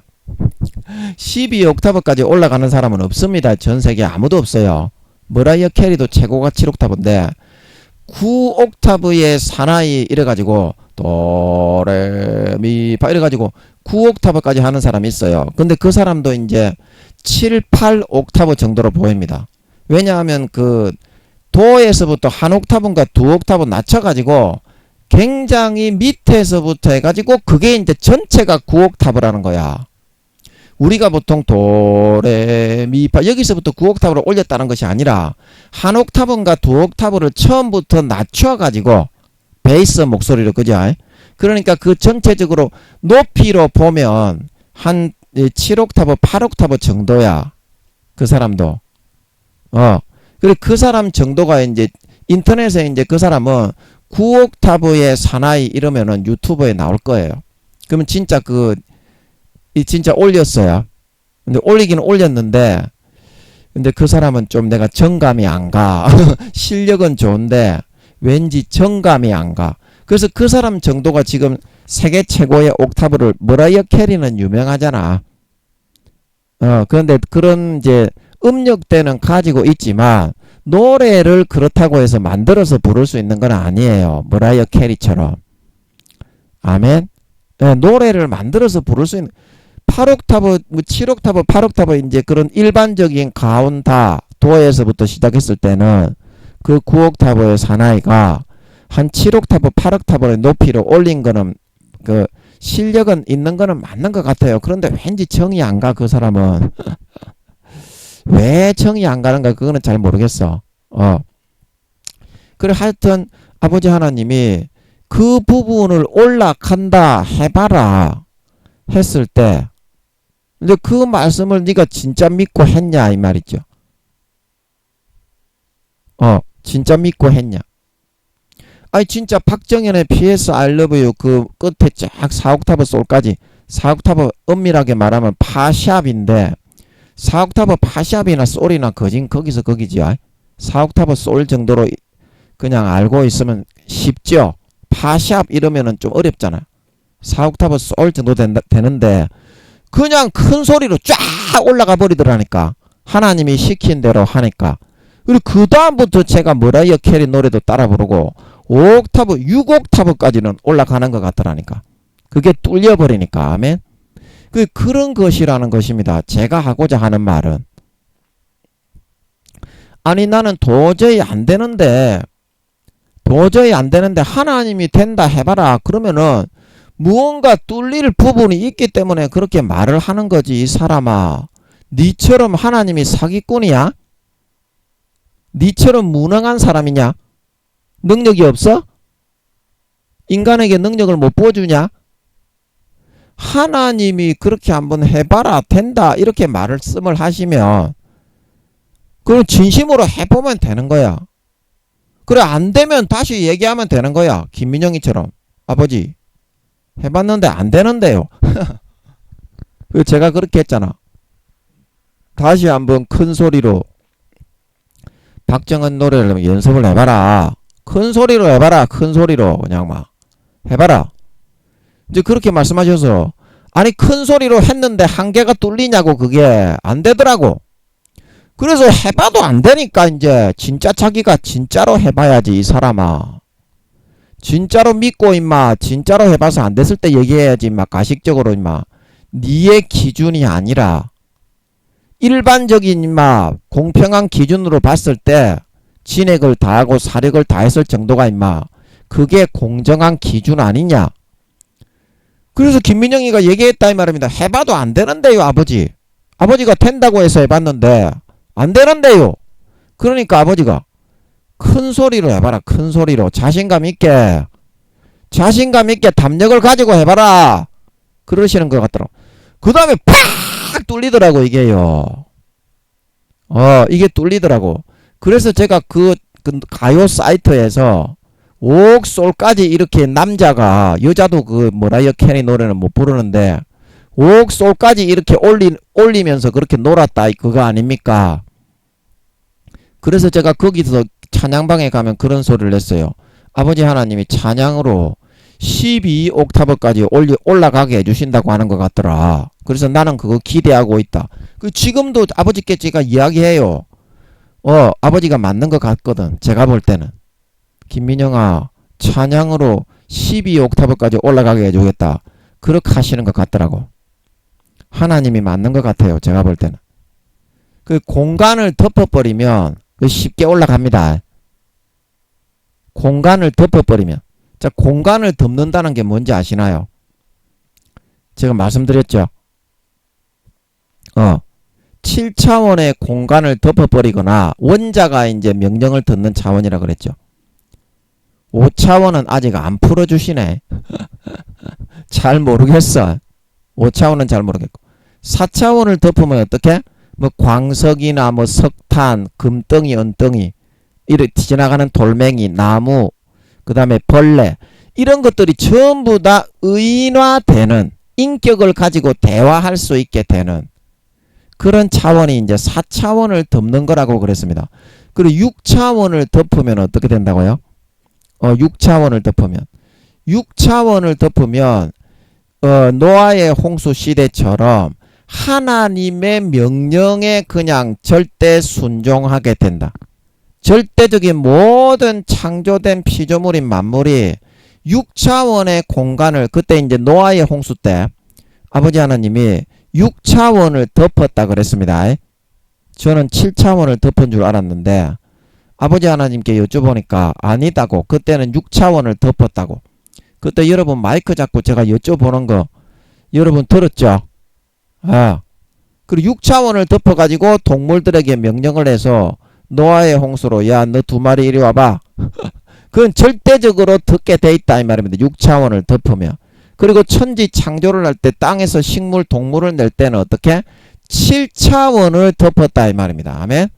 12옥타브까지 올라가는 사람은 없습니다. 전 세계에 아무도 없어요. 머라이어 캐리도 최고가 7옥타브인데 9옥타브의 사나이 이래가지고 도레미파 이래가지고 9옥타브까지 하는 사람이 있어요. 근데 그 사람도 이제 7, 8옥타브 정도로 보입니다. 왜냐하면 그 도에서부터 한 옥타브인가 두 옥타브 낮춰가지고 굉장히 밑에서부터 해가지고 그게 이제 전체가 9옥타브라는 거야. 우리가 보통 도레미파 여기서부터 9옥타브를 올렸다는 것이 아니라 한 옥타브인가 두 옥타브를 처음부터 낮춰가지고 베이스 목소리로 그죠? 그러니까 그 전체적으로 높이로 보면 한 7옥타브 8옥타브 정도야. 그 사람도 그리고 그 사람 정도가 이제 인터넷에 이제 그 사람은 9옥타브의 사나이 이러면은 유튜브에 나올 거예요. 그러면 진짜 진짜 올렸어요. 근데 올리기는 올렸는데 근데 그 사람은 좀 내가 정감이 안 가. 실력은 좋은데 왠지 정감이 안 가. 그래서 그 사람 정도가 지금 세계 최고의 옥타브를 머라이어 캐리는 유명하잖아. 그런데 그런 이제 음역대는 가지고 있지만 노래를 그렇다고 해서 만들어서 부를 수 있는 건 아니에요. 머라이어 캐리처럼. 아멘. 네, 노래를 만들어서 부를 수 있는 8옥타브, 7옥타브, 8옥타브 이제 그런 일반적인 가온다 도에서부터 시작했을 때는 그 9옥타브의 사나이가 한 7옥타브, 8옥타브의 높이로 올린 거는 그 실력은 있는 거는 맞는 것 같아요. 그런데 왠지 정이 안 가, 그 사람은. 왜 정이 안 가는가, 그거는 잘 모르겠어. 그래, 하여튼, 아버지 하나님이 그 부분을 올라간다 해봐라 했을 때, 근데 그 말씀을 네가 진짜 믿고 했냐, 이 말이죠. 진짜 믿고 했냐. 아니, 진짜 박정현의 PS I love you 그 끝에 쫙 4옥타브 솔까지, 4옥타브 엄밀하게 말하면 파샵인데, 4옥타브 파샵이나 솔이나 거기서 거기지. 4옥타브 솔 정도로 그냥 알고 있으면 쉽죠. 파샵 이러면은 좀 어렵잖아. 4옥타브 솔 정도 되는데 그냥 큰 소리로 쫙 올라가 버리더라니까. 하나님이 시킨 대로 하니까. 그리고 그 다음부터 제가 머라이어 캐리 노래도 따라 부르고 5옥타브, 6옥타브까지는 올라가는 것 같더라니까. 그게 뚫려버리니까. 아멘. 그런 것이라는 것입니다. 제가 하고자 하는 말은. 아니 나는 도저히 안 되는데 하나님이 된다 해봐라. 그러면은 무언가 뚫릴 부분이 있기 때문에 그렇게 말을 하는 거지. 이 사람아, 니처럼 하나님이 사기꾼이야? 니처럼 무능한 사람이냐? 능력이 없어? 인간에게 능력을 못 부어주냐? 하나님이 그렇게 한번 해봐라 된다 이렇게 말씀을 하시면 그럼 진심으로 해보면 되는 거야. 그래 안 되면 다시 얘기하면 되는 거야. 김민영이처럼 아버지 해봤는데 안 되는데요. 제가 그렇게 했잖아. 다시 한번 큰 소리로 박정은 노래를 연습을 해봐라. 큰 소리로 해봐라. 큰 소리로 그냥 막 해봐라. 이제 그렇게 말씀하셔서 아니 큰 소리로 했는데 한계가 뚫리냐고. 그게 안 되더라고. 그래서 해봐도 안 되니까 이제 진짜 자기가 진짜로 해봐야지. 이 사람아 진짜로 믿고 임마 진짜로 해봐서 안 됐을 때 얘기해야지. 임마 가식적으로 임마 니의 기준이 아니라 일반적인 임마 공평한 기준으로 봤을 때 진액을 다하고 사력을 다했을 정도가 임마 그게 공정한 기준 아니냐. 그래서 김민영이가 얘기했다 이 말입니다. 해봐도 안 되는데요 아버지. 아버지가 된다고 해서 해봤는데 안 되는데요. 그러니까 아버지가 큰 소리로 해봐라. 큰 소리로 자신감 있게 담력을 가지고 해봐라. 그러시는 것 같더라고. 그 다음에 팍 뚫리더라고 이게요. 이게 뚫리더라고. 그래서 제가 그 가요 사이트에서 옥솔까지 이렇게 남자가 여자도 그 뭐라이어 캐리 노래는 못 부르는데 옥솔까지 이렇게 올리면서 그렇게 놀았다 그거 아닙니까? 그래서 제가 거기서 찬양방에 가면 그런 소리를 냈어요. 아버지 하나님이 찬양으로 12옥타브까지 올라가게 해주신다고 하는 것 같더라. 그래서 나는 그거 기대하고 있다. 지금도 아버지께 제가 이야기해요. 아버지가 맞는 것 같거든. 제가 볼 때는. 김민영아, 찬양으로 12옥타브까지 올라가게 해주겠다. 그렇게 하시는 것 같더라고. 하나님이 맞는 것 같아요. 제가 볼 때는. 그 공간을 덮어버리면 쉽게 올라갑니다. 공간을 덮어버리면. 자, 공간을 덮는다는 게 뭔지 아시나요? 제가 말씀드렸죠. 7차원의 공간을 덮어버리거나 원자가 이제 명령을 듣는 차원이라 그랬죠. 5차원은 아직 안 풀어주시네. 잘 모르겠어. 5차원은 잘 모르겠고. 4차원을 덮으면 어떻게? 뭐 광석이나 뭐 석탄, 금덩이, 은덩이, 이렇게 지나가는 돌멩이, 나무, 그 다음에 벌레, 이런 것들이 전부 다 의인화되는, 인격을 가지고 대화할 수 있게 되는 그런 차원이 이제 4차원을 덮는 거라고 그랬습니다. 그리고 6차원을 덮으면 어떻게 된다고요? 6차원을 덮으면 노아의 홍수 시대처럼 하나님의 명령에 그냥 절대 순종하게 된다. 절대적인 모든 창조된 피조물인 만물이 6차원의 공간을, 그때 이제 노아의 홍수 때 아버지 하나님이 6차원을 덮었다 그랬습니다. 저는 7차원을 덮은 줄 알았는데 아버지 하나님께 여쭤보니까 아니다고. 그때는 6차원을 덮었다고. 그때 여러분 마이크 잡고 제가 여쭤보는 거 여러분 들었죠? 그리고 6차원을 덮어가지고 동물들에게 명령을 해서 노아의 홍수로 야 너 2마리 이리 와봐. 그건 절대적으로 듣게 돼 있다 이 말입니다. 6차원을 덮으면. 그리고 천지 창조를 할 때 땅에서 식물 동물을 낼 때는 어떻게? 7차원을 덮었다 이 말입니다. 아멘.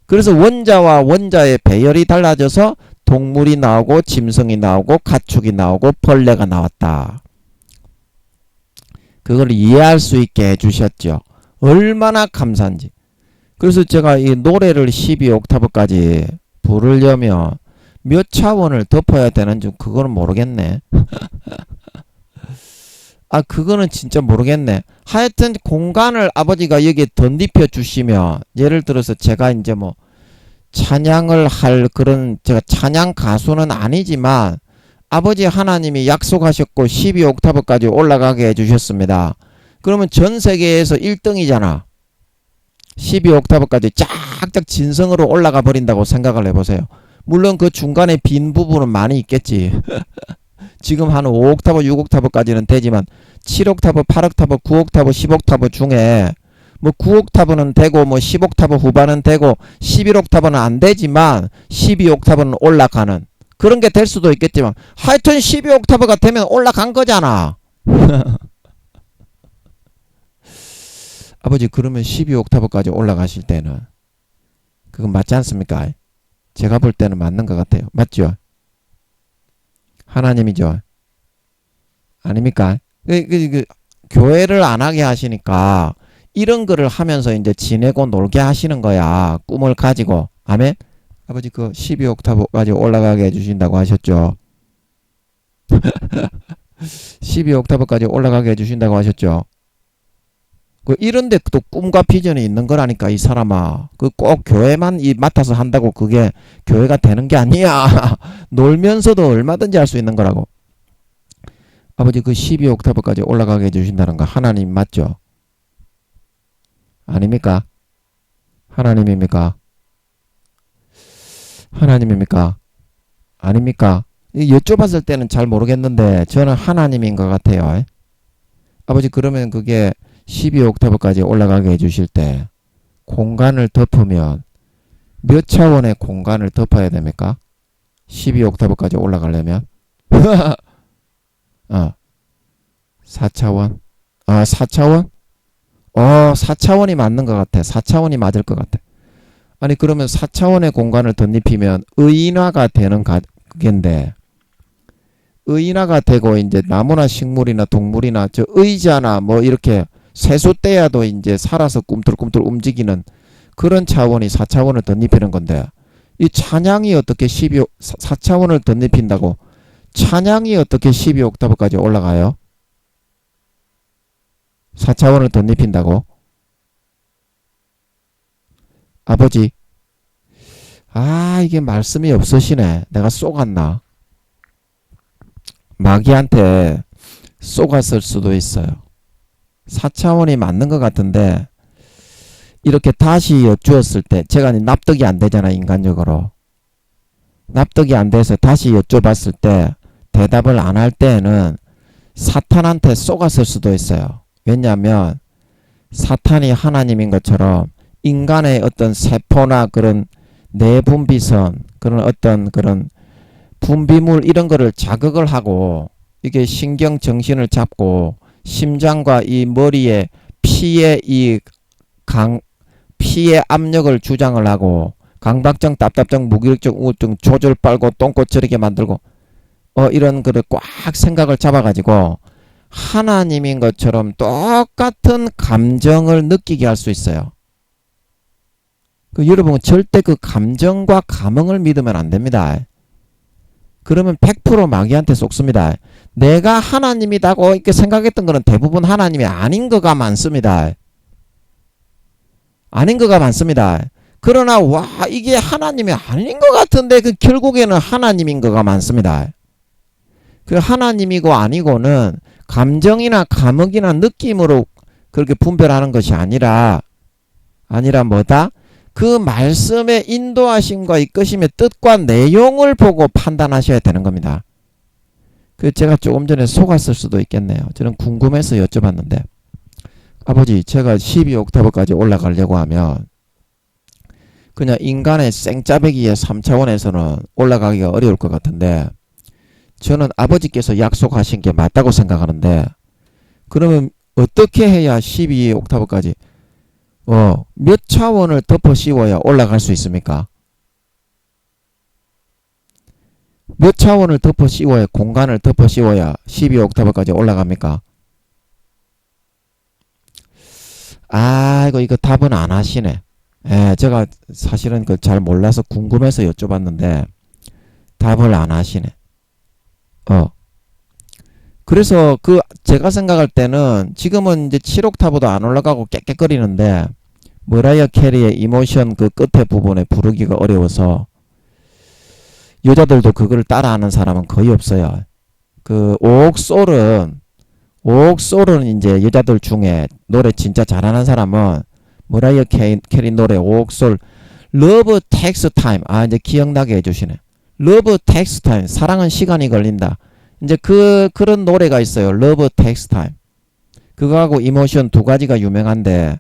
그래서 원자와 원자의 배열이 달라져서 동물이 나오고 짐승이 나오고 가축이 나오고 벌레가 나왔다. 그걸 이해할 수 있게 해주셨죠. 얼마나 감사한지. 그래서 제가 이 노래를 12옥타브까지 부르려면 몇 차원을 덮어야 되는지 그거는 모르겠네. 그거는 진짜 모르겠네. 하여튼 공간을 아버지가 여기에 덧입혀 주시면, 예를 들어서 제가 이제 뭐 찬양을 할 그런 제가 찬양 가수는 아니지만 아버지 하나님이 약속하셨고 12옥타브까지 올라가게 해주셨습니다. 그러면 전 세계에서 1등이잖아. 12옥타브까지 쫙쫙 진성으로 올라가 버린다고 생각을 해보세요. 물론 그 중간에 빈 부분은 많이 있겠지. 지금 한 5옥타브, 6옥타브까지는 되지만 7옥타브, 8옥타브, 9옥타브, 10옥타브 중에 뭐 9옥타브는 되고 뭐 10옥타브 후반은 되고 11옥타브는 안 되지만 12옥타브는 올라가는 그런 게 될 수도 있겠지만 하여튼 12옥타브가 되면 올라간 거잖아. 아버지 그러면 12옥타브까지 올라가실 때는 그건 맞지 않습니까? 제가 볼 때는 맞는 것 같아요. 맞죠? 하나님이죠. 아닙니까? 교회를 안 하게 하시니까 이런 거를 하면서 이제 지내고 놀게 하시는 거야. 꿈을 가지고. 아멘? 아버지 그 12옥타브까지 올라가게 해주신다고 하셨죠. 12옥타브까지 올라가게 해주신다고 하셨죠. 그 이런데 또 꿈과 비전이 있는 거라니까 이 사람아. 그 꼭 교회만 맡아서 한다고 그게 교회가 되는 게 아니야. 놀면서도 얼마든지 할 수 있는 거라고. 아버지 그 12옥타브까지 올라가게 해주신다는 거 하나님 맞죠? 아닙니까? 하나님입니까? 하나님입니까? 아닙니까? 여쭤봤을 때는 잘 모르겠는데 저는 하나님인 것 같아요. 아버지 그러면 그게 12옥타브까지 올라가게 해주실 때 공간을 덮으면 몇 차원의 공간을 덮어야 됩니까? 12옥타브까지 올라가려면 4차원 4차원? 4차원이 맞는 것 같아. 4차원이 맞을 것 같아. 아니 그러면 4차원의 공간을 덧입히면 의인화가 되는 가게인데 의인화가 되고 이제 나무나 식물이나 동물이나 저 의자나 뭐 이렇게 세숫대야도 이제 살아서 꿈틀꿈틀 움직이는 그런 차원이 4차원을 덧입히는 건데 이 찬양이 어떻게 4차원을 덧입힌다고 찬양이 어떻게 12옥타브까지 올라가요? 4차원을 덧입힌다고? 아버지 이게 말씀이 없으시네. 내가 쏘갔나? 마귀한테 쏘갔을 수도 있어요. 4차원이 맞는 것 같은데 이렇게 다시 여쭈었을 때 제가 납득이 안 되잖아. 인간적으로 납득이 안 돼서 다시 여쭤봤을 때 대답을 안 할 때에는 사탄한테 쏘갔을 수도 있어요. 왜냐하면 사탄이 하나님인 것처럼 인간의 어떤 세포나 그런 내분비선 그런 어떤 그런 분비물 이런 거를 자극을 하고 이게 신경 정신을 잡고 심장과 이 머리에 피의 피의 압력을 주장을 하고 강박증, 답답증, 무기력증, 우울증 조절 빨고 똥꼬 저리게 만들고 이런 거를 꽉 생각을 잡아가지고 하나님인 것처럼 똑같은 감정을 느끼게 할 수 있어요. 여러분은 절대 그 감정과 감흥을 믿으면 안 됩니다. 그러면 100% 마귀한테 속습니다. 내가 하나님이라고 이렇게 생각했던 거는 대부분 하나님이 아닌 거가 많습니다. 아닌 거가 많습니다. 그러나 이게 하나님이 아닌 것 같은데 그 결국에는 하나님인 거가 많습니다. 그 하나님이고 아니고는 감정이나 감흥이나 느낌으로 그렇게 분별하는 것이 아니라 뭐다? 그 말씀의 인도하심과 이끄심의 뜻과 내용을 보고 판단하셔야 되는 겁니다. 제가 조금 전에 속았을 수도 있겠네요. 저는 궁금해서 여쭤봤는데 아버지 제가 12옥타브까지 올라가려고 하면 그냥 인간의 생짜배기의 3차원에서는 올라가기가 어려울 것 같은데 저는 아버지께서 약속하신 게 맞다고 생각하는데 그러면 어떻게 해야 12옥타브까지 몇 차원을 덮어 씌워야 올라갈 수 있습니까? 몇 차원을 덮어 씌워야 공간을 덮어 씌워야 12옥타브까지 올라갑니까? 이거 답은 안 하시네. 제가 사실은 잘 몰라서 궁금해서 여쭤봤는데 답을 안 하시네. 그래서 제가 생각할 때는 지금은 이제 7옥타브도 안 올라가고 깨깨거리는데 머라이어 캐리의 이모션 그 끝에 부분에 부르기가 어려워서 여자들도 그걸 따라하는 사람은 거의 없어요. 그 오옥솔은 이제 여자들 중에 노래 진짜 잘하는 사람은 머라이어 캐리 노래 오옥솔 러브 텍스 타임. 아, 이제 기억나게 해주시네. 러브 텍스 타임. 사랑은 시간이 걸린다. 이제 그런 노래가 있어요. 러브 텍스 타임. 그거하고 이모션 두 가지가 유명한데,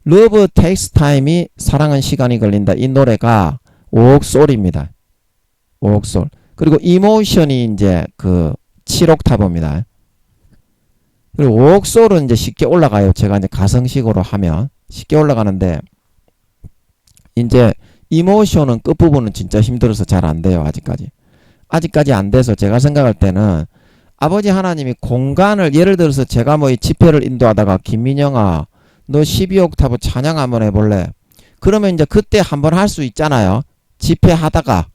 러브 텍스 타임이 사랑은 시간이 걸린다. 이 노래가 오옥솔입니다. 오옥솔. 그리고 이모션이 이제 그 7옥타브입니다. 그리고 오옥솔은 이제 쉽게 올라가요. 제가 이제 가성식으로 하면 쉽게 올라가는데, 이제 이모션은 끝부분은 진짜 힘들어서 잘 안 돼요. 아직까지 안 돼서 제가 생각할 때는 아버지 하나님이 공간을, 예를 들어서 제가 뭐 이 집회를 인도하다가 김민영아 너 12옥타브 찬양 한번 해볼래? 그러면 이제 그때 한번 할 수 있잖아요. 집회하다가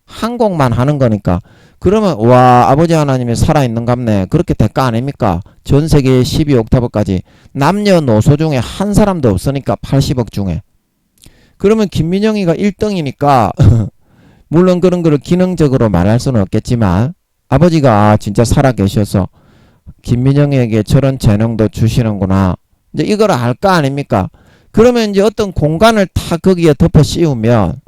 한 곡만 하는 거니까. 그러면 와, 아버지 하나님이 살아있는갑네. 그렇게 될 거 아닙니까? 전 세계의 12옥타브까지 남녀노소 중에 한 사람도 없으니까 80억 중에. 그러면 김민영이가 1등이니까 물론 그런 거를 기능적으로 말할 수는 없겠지만 아버지가 진짜 살아계셔서 김민영에게 저런 재능도 주시는구나. 이제 이걸 알 거 아닙니까? 그러면 이제 어떤 공간을 다 거기에 덮어 씌우면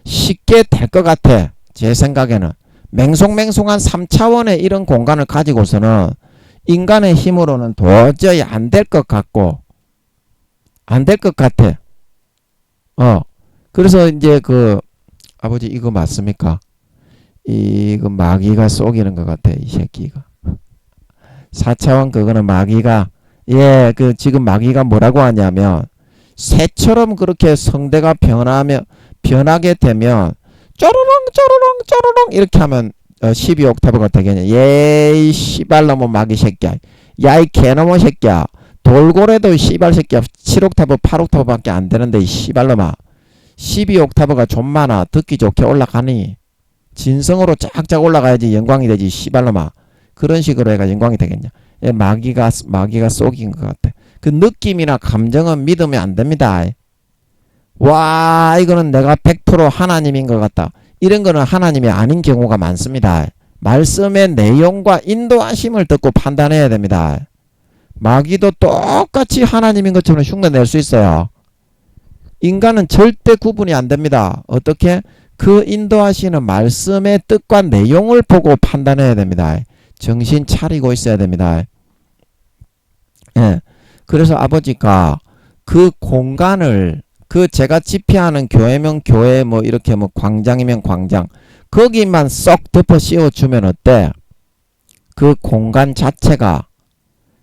쉽게 될 것 같아. 제 생각에는. 맹송맹송한 3차원의 이런 공간을 가지고서는 인간의 힘으로는 도저히 안 될 것 같고, 안 될 것 같아. 그래서 이제 아버지 이거 맞습니까? 이거 마귀가 속이는 것 같아, 이 새끼가. 4차원 그거는 마귀가, 지금 마귀가 뭐라고 하냐면, 새처럼 그렇게 성대가 변하게 되면, 쪼르렁, 이렇게 하면, 12옥타브가 되겠냐. 이 씨발놈의 마귀 새끼야. 야, 이 개놈의 새끼야. 돌고래도 씨발 새끼야. 7옥타브, 8옥타브 밖에 안 되는데, 이 씨발놈아. 12옥타브가 좀 많아. 듣기 좋게 올라가니. 진성으로 쫙쫙 올라가야지 영광이 되지, 씨발놈아. 그런 식으로 해가 영광이 되겠냐. 마귀가 속인 것 같아. 그 느낌이나 감정은 믿으면 안 됩니다. 와, 이거는 내가 100% 하나님인 것 같다. 이런 거는 하나님이 아닌 경우가 많습니다. 말씀의 내용과 인도하심을 듣고 판단해야 됩니다. 마귀도 똑같이 하나님인 것처럼 흉내낼 수 있어요. 인간은 절대 구분이 안 됩니다. 어떻게? 그 인도하시는 말씀의 뜻과 내용을 보고 판단해야 됩니다. 정신 차리고 있어야 됩니다. 그래서 아버지가 그 공간을, 제가 집회하는 교회면 교회, 뭐 이렇게 뭐 광장이면 광장, 거기만 쏙 덮어 씌워주면 어때? 그 공간 자체가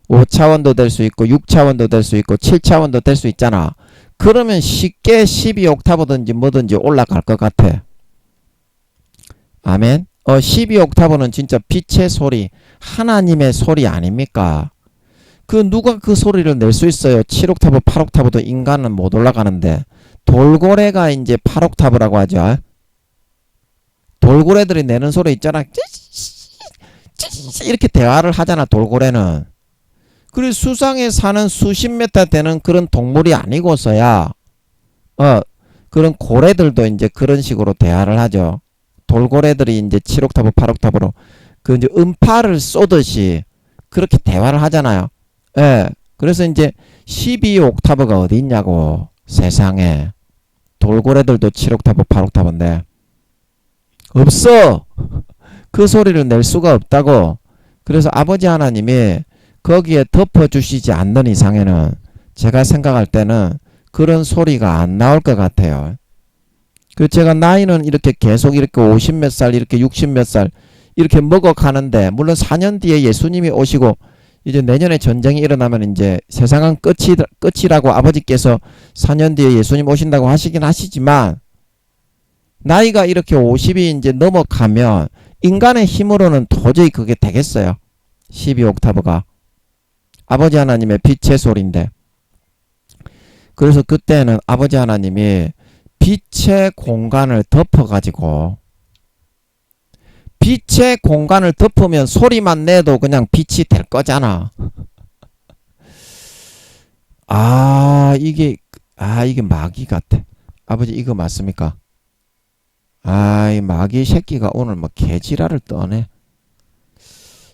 5차원도 될 수 있고 6차원도 될 수 있고 7차원도 될 수 있잖아. 그러면 쉽게 12옥타브든지 뭐든지 올라갈 것 같아. 아멘. 12옥타브는 진짜 빛의 소리, 하나님의 소리 아닙니까? 누가 그 소리를 낼 수 있어요? 7옥타브, 8옥타브도 인간은 못 올라가는데. 돌고래가 이제 8옥타브라고 하죠. 돌고래들이 내는 소리 있잖아. 이렇게 대화를 하잖아, 돌고래는. 그리고 수상에 사는 수십 메타 되는 그런 동물이 아니고서야, 그런 고래들도 이제 그런 식으로 대화를 하죠. 돌고래들이 이제 7옥타브, 8옥타브로 이제 음파를 쏘듯이 그렇게 대화를 하잖아요. 그래서 이제 12옥타브가 어디 있냐고, 세상에. 돌고래들도 7옥타브, 8옥타브인데. 없어! 그 소리를 낼 수가 없다고. 그래서 아버지 하나님이 거기에 덮어주시지 않는 이상에는 제가 생각할 때는 그런 소리가 안 나올 것 같아요. 제가 나이는 이렇게 계속 이렇게 50 몇 살, 이렇게 60 몇 살, 이렇게 먹어가는데, 물론 4년 뒤에 예수님이 오시고, 이제 내년에 전쟁이 일어나면 이제 세상은 끝이라고 아버지께서 4년 뒤에 예수님 오신다고 하시긴 하시지만, 나이가 이렇게 50이 이제 넘어가면, 인간의 힘으로는 도저히 그게 되겠어요. 12옥타브가. 아버지 하나님의 빛의 소리인데. 그래서 그때는 아버지 하나님이 빛의 공간을 덮어가지고, 빛의 공간을 덮으면 소리만 내도 그냥 빛이 될 거잖아. 이게 마귀 같아. 아버지 이거 맞습니까? 이 마귀 새끼가 오늘 뭐 개지랄을 떠네.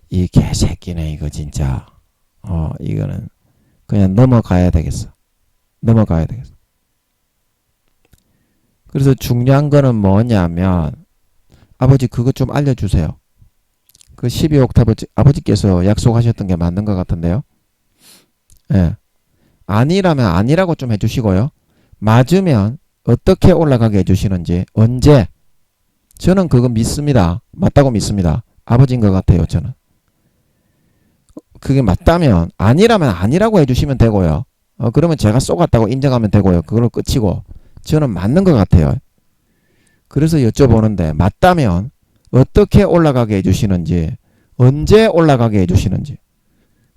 이 개새끼네 이거 진짜. 이거는 그냥 넘어가야 되겠어. 넘어가야 되겠어. 그래서 중요한 거는 뭐냐면 아버지 그것 좀 알려주세요. 그 12옥타브 아버지께서 약속하셨던 게 맞는 것 같은데요. 예. 아니라면 아니라고 좀 해주시고요. 맞으면 어떻게 올라가게 해주시는지 언제. 저는 그거 믿습니다. 맞다고 믿습니다. 아버지인 것 같아요. 저는. 그게 맞다면 아니라면 아니라고 해주시면 되고요. 그러면 제가 쏘갔다고 인정하면 되고요. 그걸로 끝이고 저는 맞는 것 같아요. 그래서 여쭤보는데 맞다면 어떻게 올라가게 해주시는지 언제 올라가게 해주시는지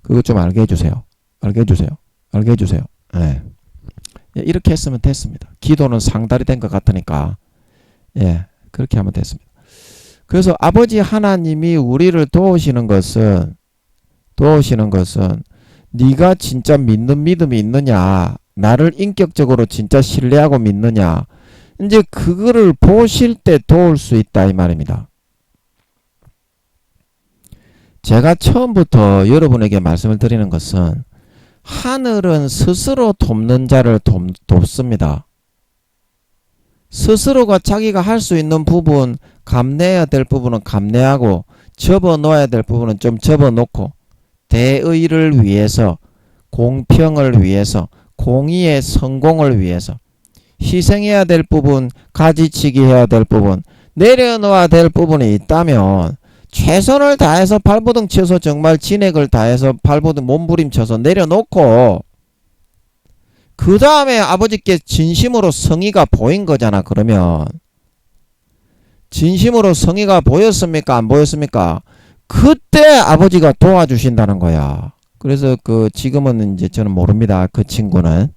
그거 좀 알게 해주세요. 알게 해주세요. 알게 해주세요. 네. 이렇게 했으면 됐습니다. 기도는 상달이 된 것 같으니까 그렇게 하면 됐습니다. 그래서 아버지 하나님이 우리를 도우시는 것은 네가 진짜 믿는 믿음이 있느냐, 나를 인격적으로 진짜 신뢰하고 믿느냐, 이제 그거를 보실 때 도울 수 있다 이 말입니다. 제가 처음부터 여러분에게 말씀을 드리는 것은 하늘은 스스로 돕는 자를 돕습니다. 스스로가 자기가 할 수 있는 부분, 감내해야 될 부분은 감내하고 접어놓아야 될 부분은 좀 접어놓고 대의를 위해서, 공평을 위해서, 공의의 성공을 위해서 희생해야 될 부분, 가지치기 해야 될 부분, 내려놓아야 될 부분이 있다면 최선을 다해서 발버둥 쳐서 정말 진액을 다해서 발버둥 몸부림쳐서 내려놓고 그 다음에 아버지께 진심으로 성의가 보인 거잖아. 그러면 진심으로 성의가 보였습니까? 안 보였습니까? 그때 아버지가 도와주신다는 거야. 그래서 지금은 이제 저는 모릅니다. 그 친구는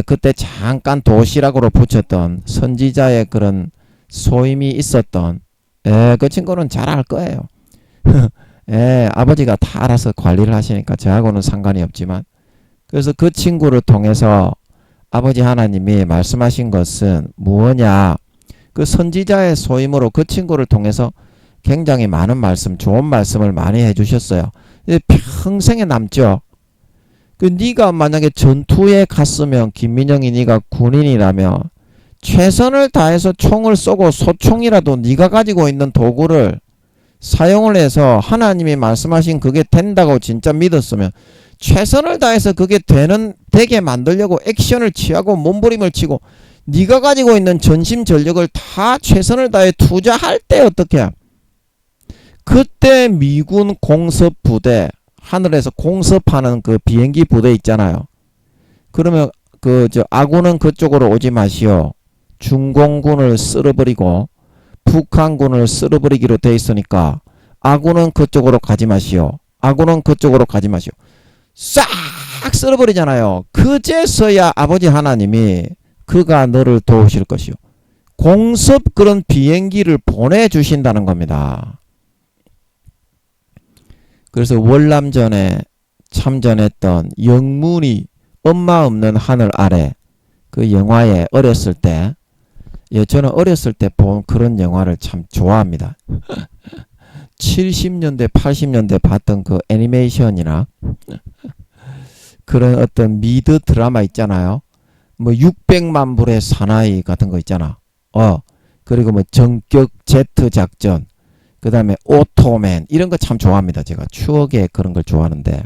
그때 잠깐 도시락으로 붙였던 선지자의 그런 소임이 있었던 그 친구는 잘 알 거예요. 아버지가 다 알아서 관리를 하시니까 저하고는 상관이 없지만 그래서 그 친구를 통해서 아버지 하나님이 말씀하신 것은 무엇냐, 그 선지자의 소임으로 그 친구를 통해서 굉장히 많은 말씀, 좋은 말씀을 많이 해주셨어요. 평생에 남죠. 네가 만약에 전투에 갔으면 김민영이 네가 군인이라면 최선을 다해서 총을 쏘고 소총이라도 네가 가지고 있는 도구를 사용을 해서 하나님이 말씀하신 그게 된다고 진짜 믿었으면 최선을 다해서 그게 되게 만들려고 액션을 취하고 몸부림을 치고 네가 가지고 있는 전심 전력을 다 최선을 다해 투자할 때 어떻게? 그때 미군 공습 부대, 하늘에서 공습하는 그 비행기 부대 있잖아요. 그러면 아군은 그쪽으로 오지 마시오. 중공군을 쓸어버리고 북한군을 쓸어버리기로 돼 있으니까 아군은 그쪽으로 가지 마시오. 아군은 그쪽으로 가지 마시오. 싹 쓸어버리잖아요. 그제서야 아버지 하나님이 그가 너를 도우실 것이요. 공습 그런 비행기를 보내주신다는 겁니다. 그래서 월남전에 참전했던 영문이 엄마 없는 하늘 아래 그 영화에 어렸을 때 저는 어렸을 때 본 그런 영화를 참 좋아합니다. 70년대 80년대 봤던 그 애니메이션이나 그런 어떤 미드 드라마 있잖아요. 뭐 600만 불의 사나이 같은 거 있잖아. 그리고 뭐 전격 제트 작전, 그 다음에 오토맨 이런 거 참 좋아합니다. 제가 추억의 그런 걸 좋아하는데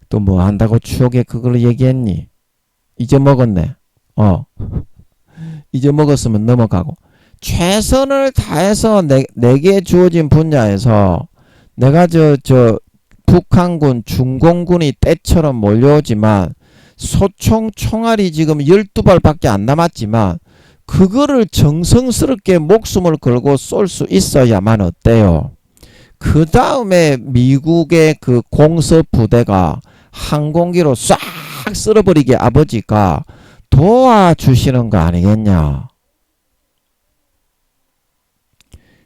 또 뭐 한다고 추억의 그걸 얘기했니? 잊어먹었네. 잊어먹었으면 넘어가고 최선을 다해서 내게 주어진 분야에서 내가 북한군 중공군이 때처럼 몰려오지만 소총 총알이 지금 12발밖에 안 남았지만 그거를 정성스럽게 목숨을 걸고 쏠 수 있어야만 어때요? 그 다음에 미국의 그 공습 부대가 항공기로 싹 쓸어버리게 아버지가 도와주시는 거 아니겠냐?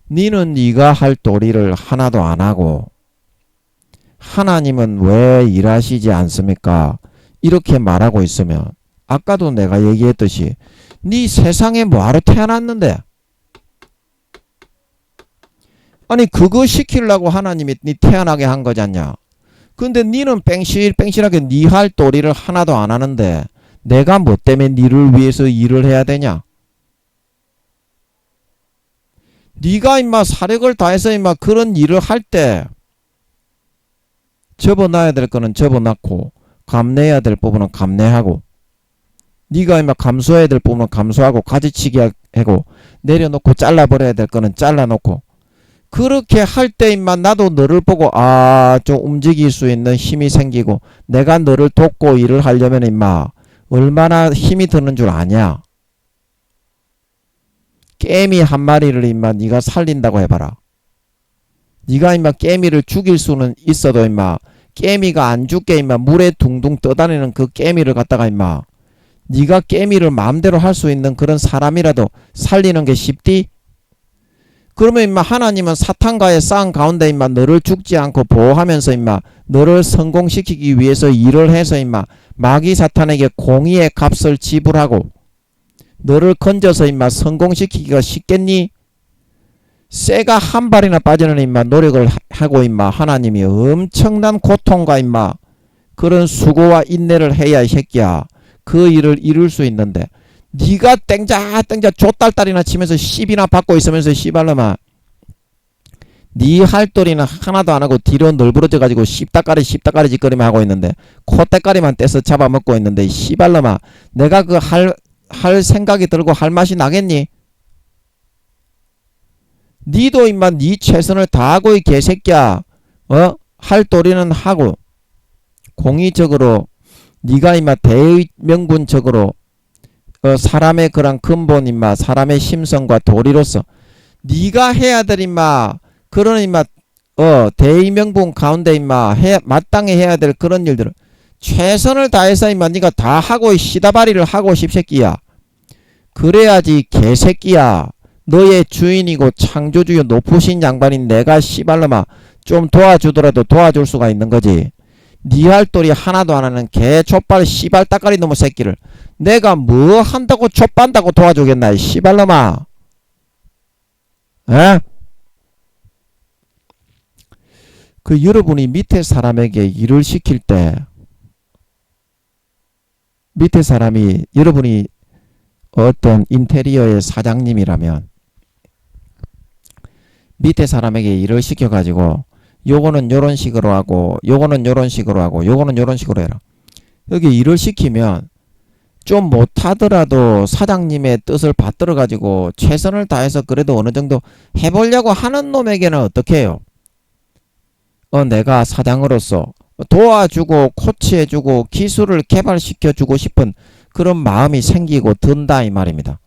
니는 네가 할 도리를 하나도 안 하고 하나님은 왜 일하시지 않습니까? 이렇게 말하고 있으면 아까도 내가 얘기했듯이 네 세상에 뭐하러 태어났는데? 아니 그거 시키려고 하나님이 네 태어나게 한 거잖냐. 근데 니는 뺑실뺑실하게 니 할 도리를 하나도 안 하는데 내가 뭐 때문에 니를 위해서 일을 해야 되냐? 니가 임마 사력을 다해서 임마 그런 일을 할 때 접어놔야 될 거는 접어놨고 감내해야 될 부분은 감내하고 니가 임마 감수해야 될 부분은 감수하고 가지치기 하고 내려놓고 잘라버려야 될 거는 잘라놓고 그렇게 할 때 임마 나도 너를 보고 좀 움직일 수 있는 힘이 생기고 내가 너를 돕고 일을 하려면 임마 얼마나 힘이 드는 줄 아냐. 깨미 한 마리를 임마 네가 살린다고 해봐라. 네가 임마 깨미를 죽일 수는 있어도 임마 깨미가 안 죽게 임마 물에 둥둥 떠다니는 그 깨미를 갖다가 임마 네가 깨미를 마음대로 할 수 있는 그런 사람이라도 살리는 게 쉽디? 그러면 임마 하나님은 사탄과의 싸움 가운데 임마 너를 죽지 않고 보호하면서 임마 너를 성공시키기 위해서 일을 해서 임마 마귀 사탄에게 공의의 값을 지불하고 너를 건져서 임마 성공시키기가 쉽겠니? 쇠가 한 발이나 빠지는 임마 노력을 하고 임마 하나님이 엄청난 고통과 임마 그런 수고와 인내를 해야 이 새끼야 그 일을 이룰 수 있는데 니가 땡자 좆딸딸이나 치면서 시비나 받고 있으면서 씨발놈아 니 할도리는 하나도 안 하고 뒤로 널브러져 가지고 씹다까리 짓거리만 하고 있는데 콧대까리만 떼서 잡아먹고 있는데 씨발놈아 내가 그 할 생각이 들고 할 맛이 나겠니? 니도 임마 니 최선을 다하고 이 개새끼야 할 도리는 하고 공의적으로 니가 임마 대의명분적으로 사람의 그런 근본 임마 사람의 심성과 도리로서 니가 해야 될 임마 그런 임마 대의명분 가운데 임마 마땅히 해야 될 그런 일들을 최선을 다해서 임마 니가 다 하고 시다바리를 하고 싶새끼야. 그래야지 개새끼야. 너의 주인이고 창조주요 높으신 양반인 내가 씨발놈아 좀 도와주더라도 도와줄 수가 있는 거지. 니 할 도리 하나도 안 하는 개 족발 씨발 따까리 놈의 새끼를 내가 뭐 한다고 족반다고 도와주겠나 이 씨발놈아. 에? 그 여러분이 밑에 사람에게 일을 시킬 때 밑에 사람이 여러분이 어떤 인테리어의 사장님이라면 밑에 사람에게 일을 시켜가지고 요거는 요런 식으로 하고 요거는 요런 식으로 하고 요거는 요런 식으로 해라. 여기 일을 시키면 좀 못하더라도 사장님의 뜻을 받들어 가지고 최선을 다해서 그래도 어느 정도 해보려고 하는 놈에게는 어떻게 해요? 내가 사장으로서 도와주고 코치해주고 기술을 개발시켜주고 싶은 그런 마음이 생기고 든다 이 말입니다.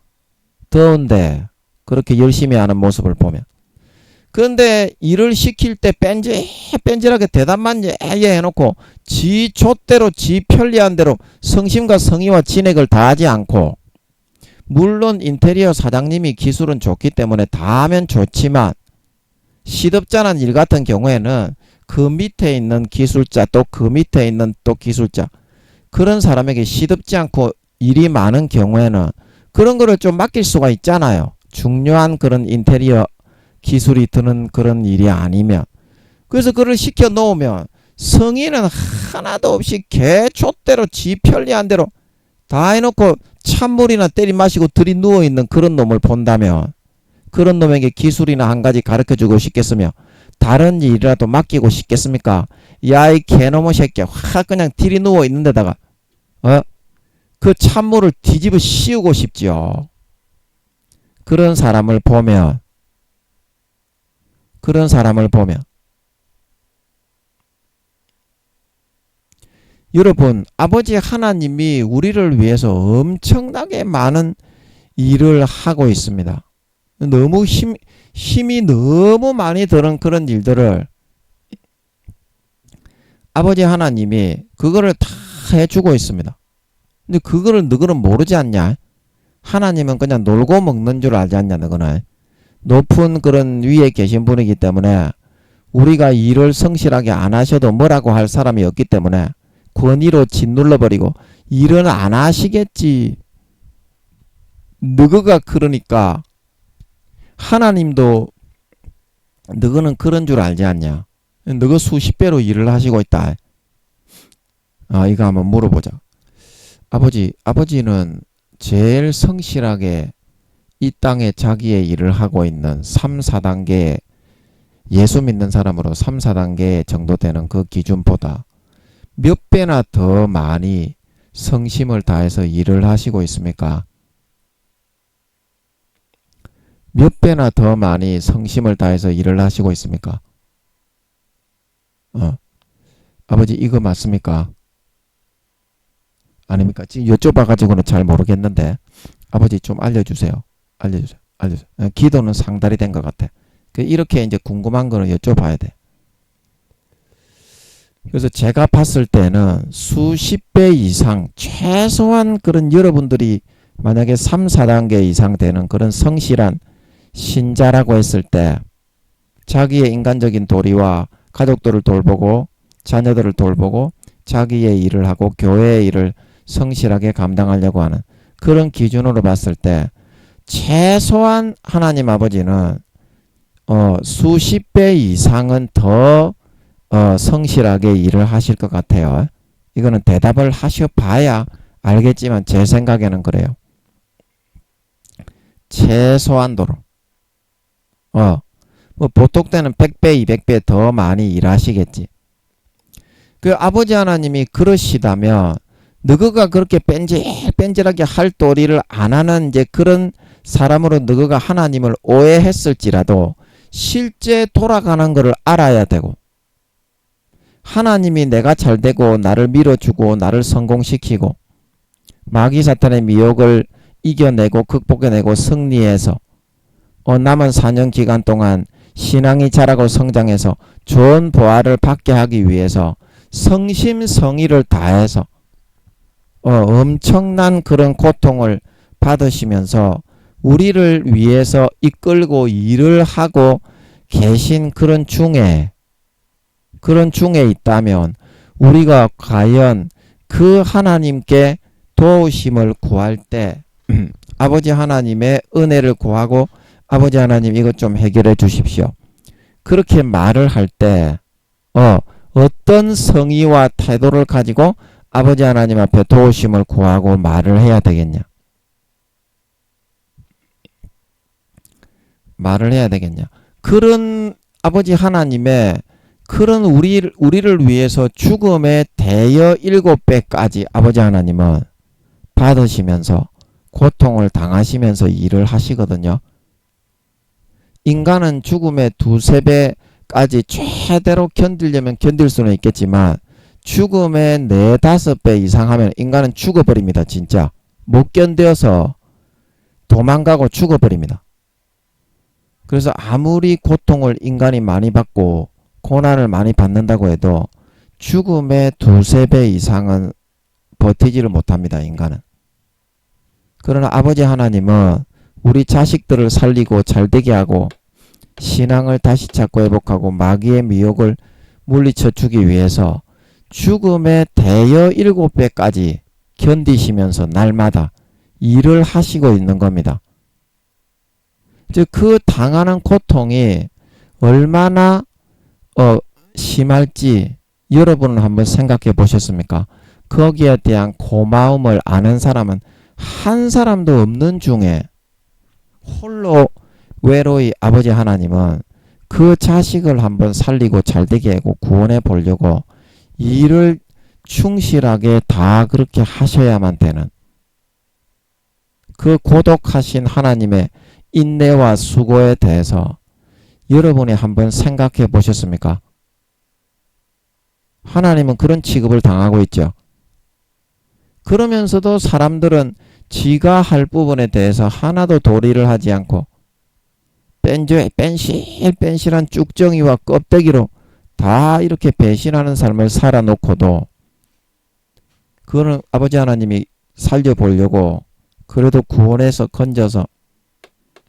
더운데 그렇게 열심히 하는 모습을 보면. 그런데 일을 시킬 때 뺀질하게 대답만 해놓고 지 좆대로 지 편리한 대로 성심과 성의와 진액을 다하지 않고 물론 인테리어 사장님이 기술은 좋기 때문에 다 하면 좋지만 시덥잖은 일 같은 경우에는 그 밑에 있는 기술자 또 그 밑에 있는 또 기술자 그런 사람에게 시덥지 않고 일이 많은 경우에는 그런 거를 좀 맡길 수가 있잖아요. 중요한 그런 인테리어 기술이 드는 그런 일이 아니면. 그래서 그걸 시켜 놓으면 성의는 하나도 없이 개초대로 지 편리한 대로 다 해놓고 찬물이나 때리 마시고 들이 누워있는 그런 놈을 본다면 그런 놈에게 기술이나 한 가지 가르쳐주고 싶겠으며 다른 일이라도 맡기고 싶겠습니까? 야 이 개놈의 새끼야 확 그냥 들이 누워있는 데다가 그 찬물을 뒤집어 씌우고 싶지요. 그런 사람을 보면 여러분 아버지 하나님이 우리를 위해서 엄청나게 많은 일을 하고 있습니다. 너무 힘이 너무 많이 드는 그런 일들을 아버지 하나님이 그거를 다 해주고 있습니다. 근데 그거를 너희는 모르지 않냐? 하나님은 그냥 놀고 먹는 줄 알지 않냐 너희는? 높은 그런 위에 계신 분이기 때문에 우리가 일을 성실하게 안 하셔도 뭐라고 할 사람이 없기 때문에 권위로 짓눌러버리고 일은 안 하시겠지. 너가 그러니까 하나님도 너는 그런 줄 알지 않냐. 너가 수십 배로 일을 하시고 있다. 이거 한번 물어보자. 아버지는 제일 성실하게 이 땅에 자기의 일을 하고 있는 3, 4단계 예수 믿는 사람으로 3, 4단계 정도 되는 그 기준보다 몇 배나 더 많이 성심을 다해서 일을 하시고 있습니까? 몇 배나 더 많이 성심을 다해서 일을 하시고 있습니까? 아버지 이거 맞습니까? 아닙니까? 지금 여쭤봐가지고는 잘 모르겠는데 아버지 좀 알려주세요. 알려주세요. 기도는 상달이 된 것 같아. 이렇게 이제 궁금한 거는 여쭤봐야 돼. 그래서 제가 봤을 때는 수십 배 이상 최소한 그런 여러분들이 만약에 3, 4단계 이상 되는 그런 성실한 신자라고 했을 때 자기의 인간적인 도리와 가족들을 돌보고 자녀들을 돌보고 자기의 일을 하고 교회의 일을 성실하게 감당하려고 하는 그런 기준으로 봤을 때 최소한 하나님 아버지는 수십 배 이상은 더 성실하게 일을 하실 것 같아요. 이거는 대답을 하셔봐야 알겠지만 제 생각에는 그래요. 최소한도로 뭐 보통 때는 100배 200배 더 많이 일하시겠지. 그 아버지 하나님이 그러시다면 너가 그렇게 뺀질하게 할 도리를 안 하는 이제 그런 사람으로 너가 하나님을 오해했을지라도 실제 돌아가는 것을 알아야 되고 하나님이 내가 잘되고 나를 밀어주고 나를 성공시키고 마귀 사탄의 미혹을 이겨내고 극복해내고 승리해서 남은 4년 기간 동안 신앙이 자라고 성장해서 좋은 보화를 받게 하기 위해서 성심성의를 다해서 엄청난 그런 고통을 받으시면서 우리를 위해서 이끌고 일을 하고 계신 그런 중에 있다면 우리가 과연 그 하나님께 도우심을 구할 때 아버지 하나님의 은혜를 구하고 아버지 하나님 이것 좀 해결해 주십시오. 그렇게 말을 할 때 어떤 성의와 태도를 가지고 아버지 하나님 앞에 도우심을 구하고 말을 해야 되겠냐? 그런 아버지 하나님의 그런 우리를 위해서 죽음의 대여 7배까지 아버지 하나님은 받으시면서 고통을 당하시면서 일을 하시거든요. 인간은 죽음의 2, 3배까지 최대로 견디려면 견딜 수는 있겠지만 죽음의 4, 5배 이상 하면 인간은 죽어버립니다. 진짜 못 견뎌서 도망가고 죽어버립니다. 그래서 아무리 고통을 인간이 많이 받고 고난을 많이 받는다고 해도 죽음의 2, 3배 이상은 버티지를 못합니다. 인간은. 그러나 아버지 하나님은 우리 자식들을 살리고 잘되게 하고 신앙을 다시 찾고 회복하고 마귀의 미혹을 물리쳐 주기 위해서 죽음의 대여 7배까지 견디시면서 날마다 일을 하시고 있는 겁니다. 즉 그 당하는 고통이 얼마나 심할지 여러분은 한번 생각해 보셨습니까? 거기에 대한 고마움을 아는 사람은 한 사람도 없는 중에 홀로 외로이 아버지 하나님은 그 자식을 한번 살리고 잘되게 하고 구원해 보려고 일을 충실하게 다 그렇게 하셔야만 되는 그 고독하신 하나님의 인내와 수고에 대해서 여러분이 한번 생각해 보셨습니까? 하나님은 그런 취급을 당하고 있죠. 그러면서도 사람들은 지가 할 부분에 대해서 하나도 도리를 하지 않고 뺀실뺀실한 쭉정이와 껍데기로 다 이렇게 배신하는 삶을 살아놓고도 그거는 아버지 하나님이 살려보려고 그래도 구원해서 건져서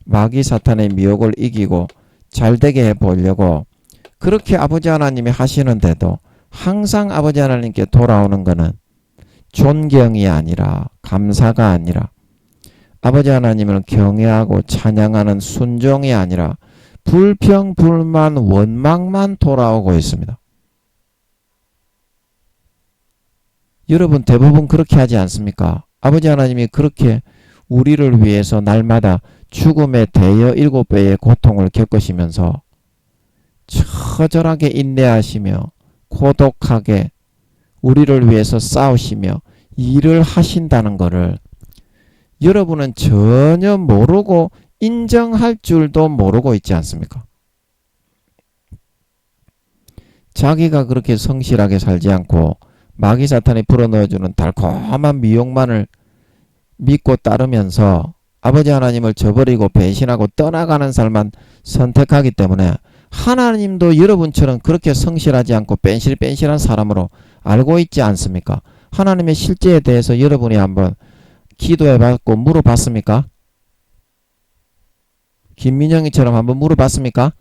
마귀 사탄의 미혹을 이기고 잘되게 해보려고 그렇게 아버지 하나님이 하시는데도 항상 아버지 하나님께 돌아오는 것은 존경이 아니라 감사가 아니라 아버지 하나님을 경외하고 찬양하는 순종이 아니라 불평, 불만, 원망만 돌아오고 있습니다. 여러분 대부분 그렇게 하지 않습니까? 아버지 하나님이 그렇게 우리를 위해서 날마다 죽음의 대여 7배의 고통을 겪으시면서 처절하게 인내하시며 고독하게 우리를 위해서 싸우시며 일을 하신다는 것을 여러분은 전혀 모르고 인정할 줄도 모르고 있지 않습니까? 자기가 그렇게 성실하게 살지 않고 마귀 사탄이 불어넣어주는 달콤한 미혹만을 믿고 따르면서 아버지 하나님을 저버리고 배신하고 떠나가는 삶만 선택하기 때문에 하나님도 여러분처럼 그렇게 성실하지 않고 뺀실뺀실한 사람으로 알고 있지 않습니까? 하나님의 실제에 대해서 여러분이 한번 기도해봤고 물어봤습니까? 김민영이처럼 한번 물어봤습니까?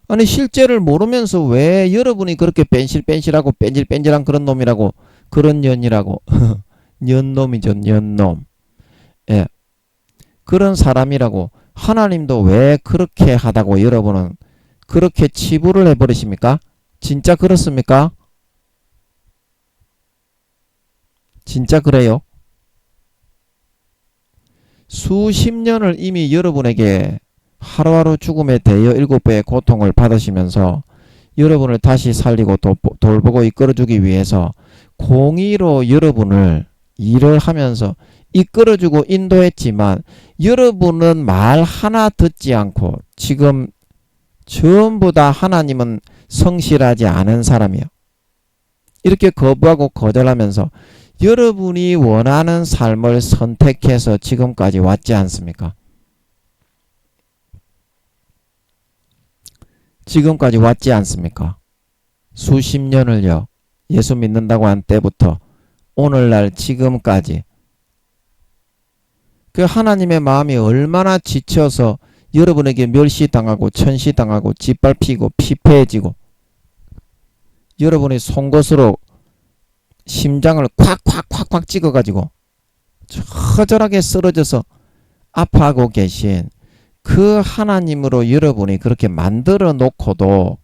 아니 실제를 모르면서 왜 여러분이 그렇게 뺀실뺀실하고 뺀질뺀질한 그런 놈이라고 그런 년이라고 년놈이죠 년놈 예 그런 사람이라고 하나님도 왜 그렇게 하다고 여러분은 그렇게 치부를 해버리십니까? 진짜 그렇습니까? 진짜 그래요? 수십 년을 이미 여러분에게 하루하루 죽음의 대여 7배의 고통을 받으시면서 여러분을 다시 살리고 돌보고 이끌어주기 위해서 공의로 여러분을 일을 하면서 이끌어주고 인도했지만 여러분은 말 하나 듣지 않고 지금 전부 다 하나님은 성실하지 않은 사람이요. 이렇게 거부하고 거절하면서 여러분이 원하는 삶을 선택해서 지금까지 왔지 않습니까? 지금까지 왔지 않습니까? 수십 년을요. 예수 믿는다고 한 때부터 오늘날 지금까지 그 하나님의 마음이 얼마나 지쳐서 여러분에게 멸시당하고 천시당하고 짓밟히고 피폐해지고 여러분이 송곳으로 심장을 콱콱콱콱 찍어가지고 처절하게 쓰러져서 아파하고 계신 그 하나님으로 여러분이 그렇게 만들어 놓고도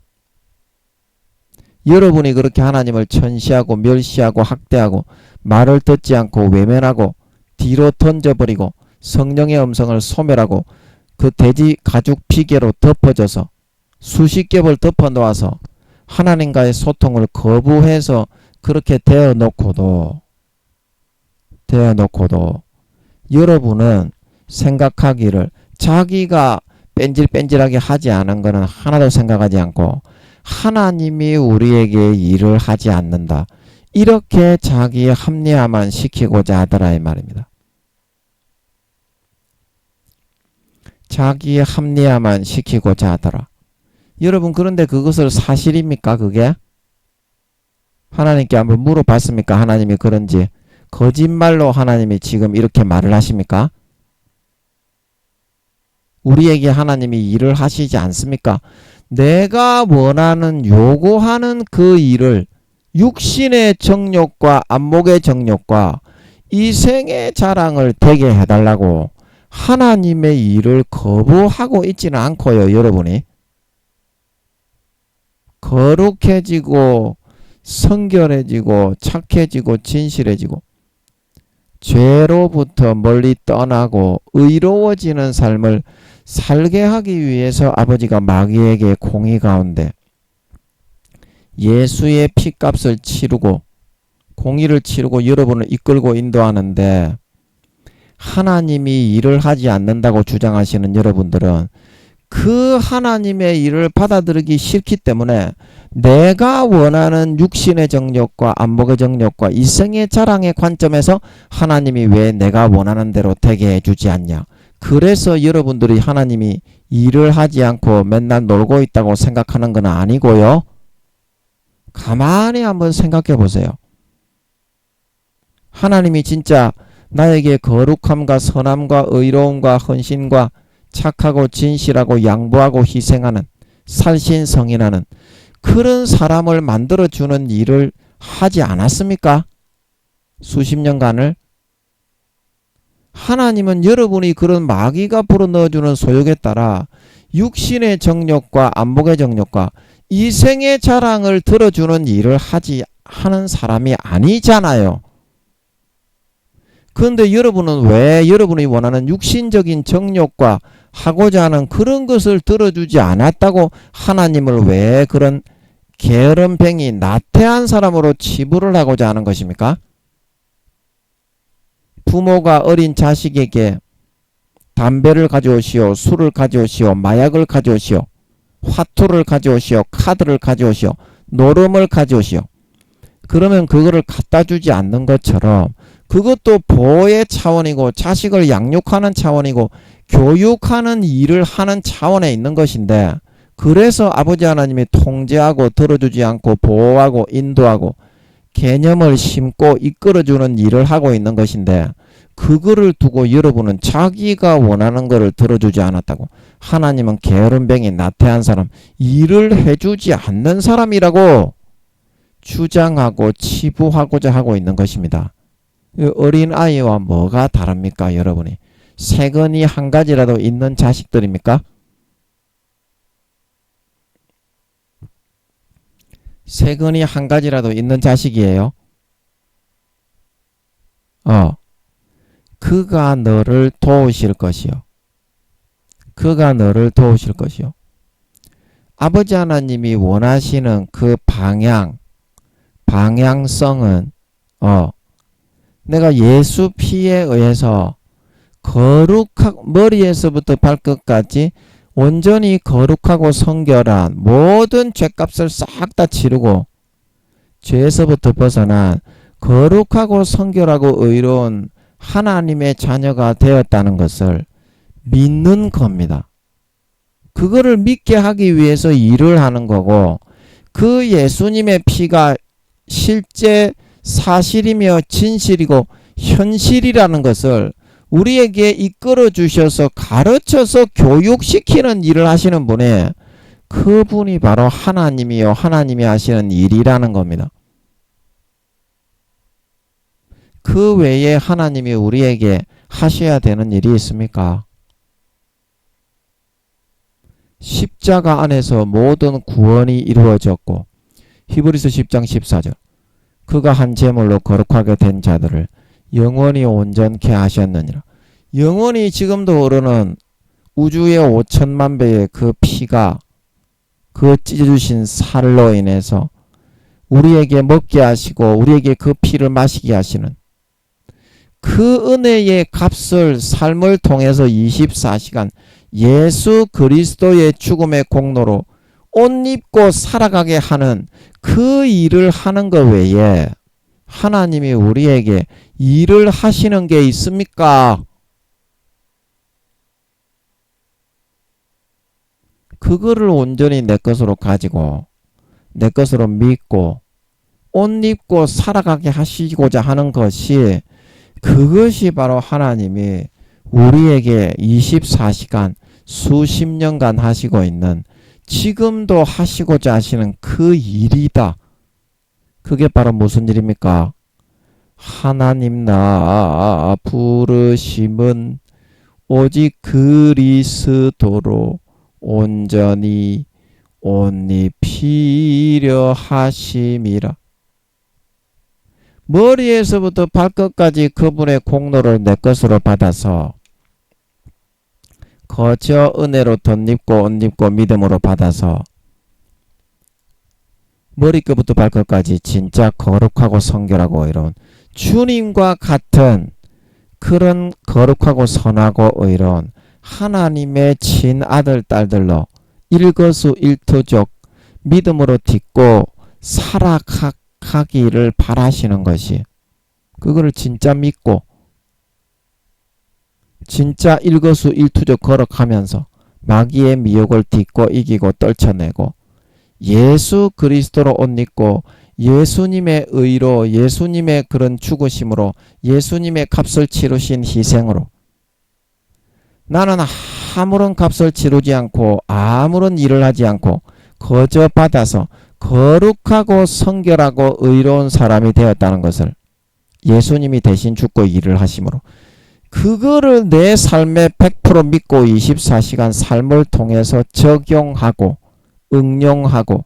여러분이 그렇게 하나님을 천시하고 멸시하고 학대하고 말을 듣지 않고 외면하고 뒤로 던져버리고 성령의 음성을 소멸하고 그 돼지 가죽 피개로 덮어져서 수십 겹을 덮어 놓아서 하나님과의 소통을 거부해서 그렇게 되어 놓고도 여러분은 생각하기를 자기가 뺀질뺀질하게 하지 않은 것은 하나도 생각하지 않고 하나님이 우리에게 일을 하지 않는다. 이렇게 자기의 합리화만 시키고자 하더라 이 말입니다. 자기의 합리화만 시키고자 하더라. 여러분 그런데 그것을 사실입니까 그게? 하나님께 한번 물어봤습니까? 하나님이 그런지. 거짓말로 하나님이 지금 이렇게 말을 하십니까? 우리에게 하나님이 일을 하시지 않습니까? 내가 원하는 요구하는 그 일을 육신의 정욕과 안목의 정욕과 이생의 자랑을 되게 해달라고 하나님의 일을 거부하고 있지는 않고요. 여러분이 거룩해지고 성결해지고 착해지고 진실해지고 죄로부터 멀리 떠나고 의로워지는 삶을 살게 하기 위해서 아버지가 마귀에게 공의 가운데 예수의 피값을 치르고 공의를 치르고 여러분을 이끌고 인도하는데 하나님이 일을 하지 않는다고 주장하시는 여러분들은 그 하나님의 일을 받아들이기 싫기 때문에 내가 원하는 육신의 정욕과 안목의 정욕과 이생의 자랑의 관점에서 하나님이 왜 내가 원하는 대로 되게 해주지 않냐. 그래서 여러분들이 하나님이 일을 하지 않고 맨날 놀고 있다고 생각하는 건 아니고요. 가만히 한번 생각해 보세요. 하나님이 진짜 나에게 거룩함과 선함과 의로움과 헌신과 착하고 진실하고 양보하고 희생하는 살신성인하는 그런 사람을 만들어주는 일을 하지 않았습니까? 수십 년간을. 하나님은 여러분이 그런 마귀가 불어넣어주는 소욕에 따라 육신의 정욕과 안목의 정욕과 이생의 자랑을 들어주는 일을 하는 사람이 아니잖아요. 그런데 여러분은 왜 여러분이 원하는 육신적인 정욕과 하고자 하는 그런 것을 들어주지 않았다고 하나님을 왜 그런 게으름뱅이 나태한 사람으로 치부를 하고자 하는 것입니까? 부모가 어린 자식에게 담배를 가져오시오, 술을 가져오시오, 마약을 가져오시오, 화투를 가져오시오, 카드를 가져오시오, 노름을 가져오시오. 그러면 그거를 갖다 주지 않는 것처럼 그것도 보호의 차원이고 자식을 양육하는 차원이고 교육하는 일을 하는 차원에 있는 것인데, 그래서 아버지 하나님이 통제하고 들어주지 않고 보호하고 인도하고 개념을 심고 이끌어주는 일을 하고 있는 것인데, 그거를 두고 여러분은 자기가 원하는 거를 들어주지 않았다고 하나님은 게으름뱅이 나태한 사람, 일을 해주지 않는 사람이라고 주장하고 치부하고자 하고 있는 것입니다. 어린아이와 뭐가 다릅니까? 여러분이 세근이 한 가지라도 있는 자식들입니까? 세근이 한 가지라도 있는 자식이에요. 그가 너를 도우실 것이요. 그가 너를 도우실 것이요. 아버지 하나님이 원하시는 그 방향성은 내가 예수 피에 의해서 머리에서부터 발끝까지 온전히 거룩하고 성결한 모든 죄값을 싹 다 치르고 죄에서부터 벗어난 거룩하고 성결하고 의로운 하나님의 자녀가 되었다는 것을 믿는 겁니다. 그거를 믿게 하기 위해서 일을 하는 거고, 그 예수님의 피가 실제 사실이며 진실이고 현실이라는 것을 우리에게 이끌어 주셔서 가르쳐서 교육시키는 일을 하시는 분이, 그분이 바로 하나님이요 하나님이 하시는 일이라는 겁니다. 그 외에 하나님이 우리에게 하셔야 되는 일이 있습니까? 십자가 안에서 모든 구원이 이루어졌고, 히브리서 10장 14절 그가 한 제물로 거룩하게 된 자들을 영원히 온전케 하셨느니라. 영원히 지금도 흐르는 우주의 5천만 배의 그 피가 그 찢어주신 살로 인해서 우리에게 먹게 하시고 우리에게 그 피를 마시게 하시는 그 은혜의 값을 삶을 통해서 24시간 예수 그리스도의 죽음의 공로로 옷 입고 살아가게 하는 그 일을 하는 것 외에 하나님이 우리에게 일을 하시는 게 있습니까? 그거를 온전히 내 것으로 가지고 내 것으로 믿고 옷 입고 살아가게 하시고자 하는 것이, 그것이 바로 하나님이 우리에게 24시간 수십 년간 하시고 있는, 지금도 하시고자 하시는 그 일이다. 그게 바로 무슨 일입니까? 하나님 나 부르심은 오직 그리스도로 온전히 옷 입히려 하심이라. 머리에서부터 발끝까지 그분의 공로를 내 것으로 받아서 거저 은혜로 덧입고 옷 입고 믿음으로 받아서 머리끝부터 발끝까지 진짜 거룩하고 성결하고 이런 주님과 같은 그런 거룩하고 선하고 의로운 하나님의 친아들 딸들로 일거수일투족 믿음으로 딛고 살아가기를 바라시는 것이, 그거를 진짜 믿고 진짜 일거수일투족 걸어가면서 마귀의 미혹을 딛고 이기고 떨쳐내고 예수 그리스도로 옷 입고 예수님의 의로 예수님의 그런 죽으심으로 예수님의 값을 치르신 희생으로 나는 아무런 값을 치르지 않고 아무런 일을 하지 않고 거저 받아서 거룩하고 성결하고 의로운 사람이 되었다는 것을 예수님이 대신 죽고 일을 하심으로 그거를 내 삶에 100% 믿고 24시간 삶을 통해서 적용하고 응용하고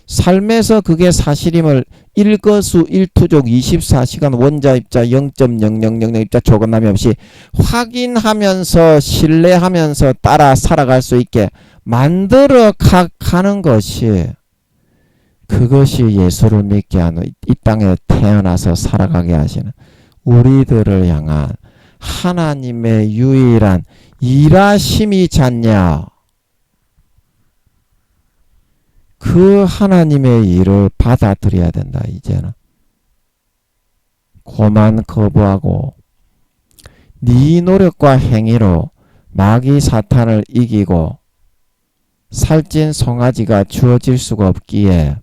삶에서 그게 사실임을 일거수일투족 24시간 원자입자 0.0000입자 조건남이 없이 확인하면서 신뢰하면서 따라 살아갈 수 있게 만들어 가는 것이 그것이 예수를 믿게 하는 이 땅에 태어나서 살아가게 하시는 우리들을 향한 하나님의 유일한 일하심이지 않냐. 그 하나님의 일을 받아들여야 된다. 이제는 고만 거부하고 네 노력과 행위로 마귀 사탄을 이기고 살찐 송아지가 주어질 수가 없기에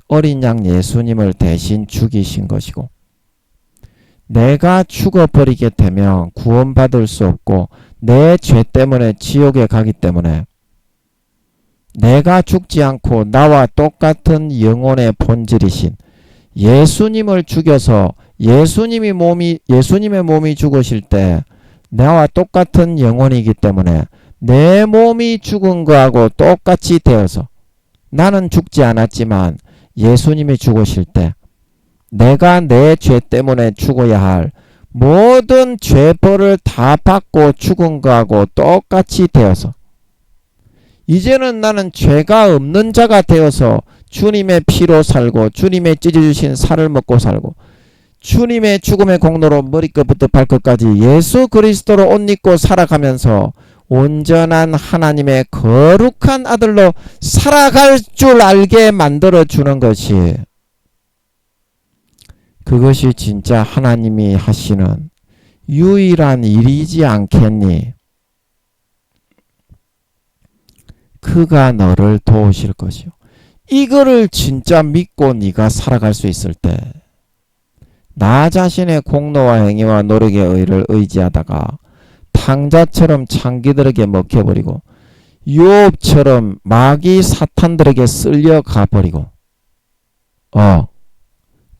어린 양 예수님을 대신 죽이신 것이고 내가 죽어버리게 되면 구원받을 수 없고 내 죄 때문에 지옥에 가기 때문에 내가 죽지 않고 나와 똑같은 영혼의 본질이신 예수님을 죽여서 예수님의 몸이 죽으실 때 나와 똑같은 영혼이기 때문에 내 몸이 죽은 거하고 똑같이 되어서 나는 죽지 않았지만 예수님이 죽으실 때 내가 내 죄 때문에 죽어야 할 모든 죄벌을 다 받고 죽은 거하고 똑같이 되어서 이제는 나는 죄가 없는 자가 되어서 주님의 피로 살고 주님의 찢어주신 살을 먹고 살고 주님의 죽음의 공로로 머리끝부터 발끝까지 예수 그리스도로 옷 입고 살아가면서 온전한 하나님의 거룩한 아들로 살아갈 줄 알게 만들어주는 것이 그것이 진짜 하나님이 하시는 유일한 일이지 않겠니? 그가 너를 도우실 것이요. 이거를 진짜 믿고 네가 살아갈 수 있을 때 나 자신의 공로와 행위와 노력의 의를 의지하다가 탕자처럼 창기들에게 먹혀버리고 유업처럼 마귀 사탄들에게 쓸려가 버리고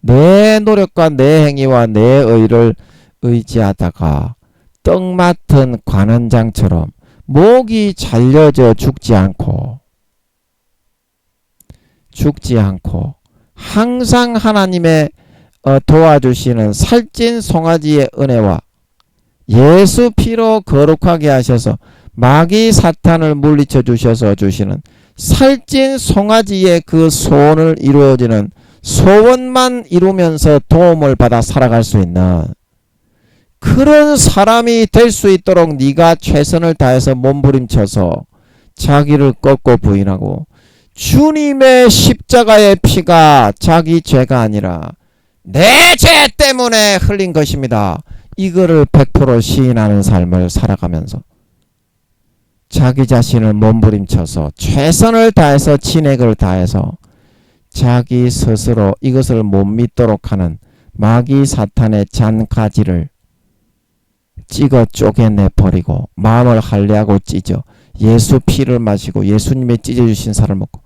내 노력과 내 행위와 내 의를 의지하다가 떡 맡은 관원장처럼 목이 잘려져 죽지 않고 항상 하나님의 도와주시는 살찐 송아지의 은혜와 예수 피로 거룩하게 하셔서 마귀 사탄을 물리쳐 주셔서 주시는 살찐 송아지의 그 소원을 이루어지는 소원만 이루면서 도움을 받아 살아갈 수 있는 그런 사람이 될 수 있도록 네가 최선을 다해서 몸부림쳐서 자기를 꺾고 부인하고 주님의 십자가의 피가 자기 죄가 아니라 내 죄 때문에 흘린 것입니다. 이거를 100% 시인하는 삶을 살아가면서 자기 자신을 몸부림쳐서 최선을 다해서 진액을 다해서 자기 스스로 이것을 못 믿도록 하는 마귀 사탄의 잔가지를 찍어 쪼개내 버리고 마음을 할례하고 찢어 예수 피를 마시고 예수님의 찢어주신 살을 먹고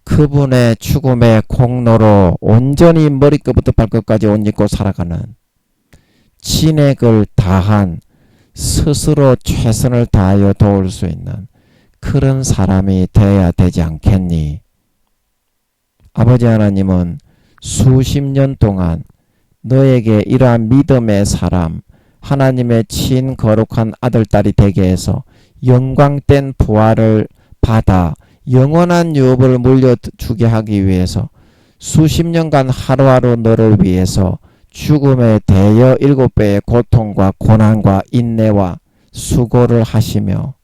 그분의 죽음의 공로로 온전히 머리끝부터 발끝까지 옷 입고 살아가는 진액을 다한 스스로 최선을 다하여 도울 수 있는 그런 사람이 되어야 되지 않겠니? 아버지 하나님은 수십 년 동안 너에게 이러한 믿음의 사람 하나님의 친거룩한 아들딸이 되게 해서 영광된 부활을 받아 영원한 유업을 물려주게 하기 위해서 수십 년간 하루하루 너를 위해서 죽음에 대여 7배의 고통과 고난과 인내와 수고를 하시며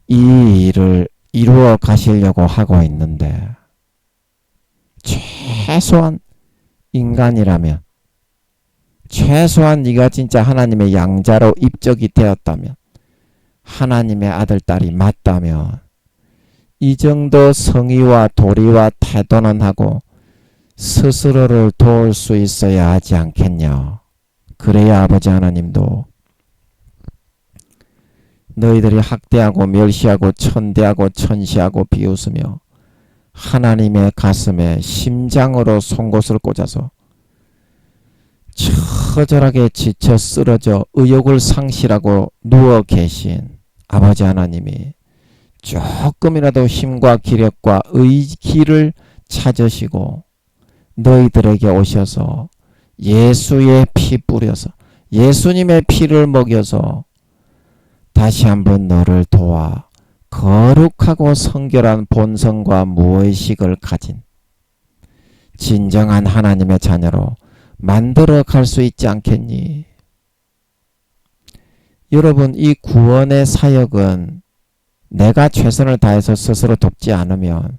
이 일을 이루어 가시려고 하고 있는데 최소한 인간이라면 최소한 네가 진짜 하나님의 양자로 입적이 되었다면 하나님의 아들딸이 맞다면 이 정도 성의와 도리와 태도는 하고 스스로를 도울 수 있어야 하지 않겠냐. 그래야 아버지 하나님도 너희들이 학대하고 멸시하고 천대하고 천시하고 비웃으며 하나님의 가슴에 심장으로 송곳을 꽂아서 처절하게 지쳐 쓰러져 의욕을 상실하고 누워 계신 아버지 하나님이 조금이라도 힘과 기력과 의기를 찾으시고 너희들에게 오셔서 예수의 피 뿌려서 예수님의 피를 먹여서 다시 한번 너를 도와 거룩하고 성결한 본성과 무의식을 가진 진정한 하나님의 자녀로 만들어 갈 수 있지 않겠니? 여러분, 이 구원의 사역은 내가 최선을 다해서 스스로 돕지 않으면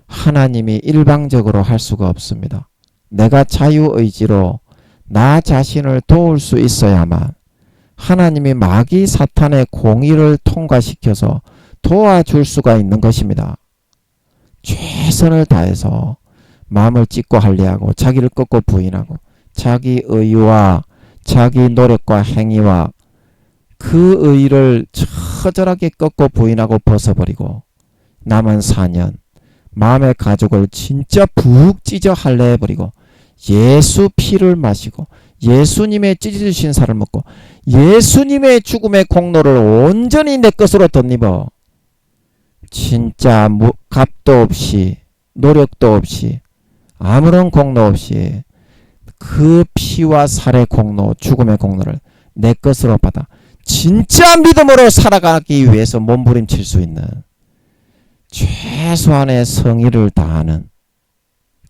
하나님이 일방적으로 할 수가 없습니다. 내가 자유의지로 나 자신을 도울 수 있어야만 하나님이 마귀 사탄의 공의를 통과시켜서 도와줄 수가 있는 것입니다. 최선을 다해서 마음을 찢고 할례하고 자기를 꺾고 부인하고 자기 의와 자기 노력과 행위와 그 의를 처절하게 꺾고 부인하고 벗어버리고 남은 4년 마음의 가죽을 진짜 푹 찢어 할례해버리고 예수 피를 마시고 예수님의 찢어주신 살을 먹고 예수님의 죽음의 공로를 온전히 내 것으로 덧입어 진짜 값도 없이 노력도 없이 아무런 공로 없이 그 피와 살의 공로 죽음의 공로를 내 것으로 받아 진짜 믿음으로 살아가기 위해서 몸부림칠 수 있는 최소한의 성의를 다하는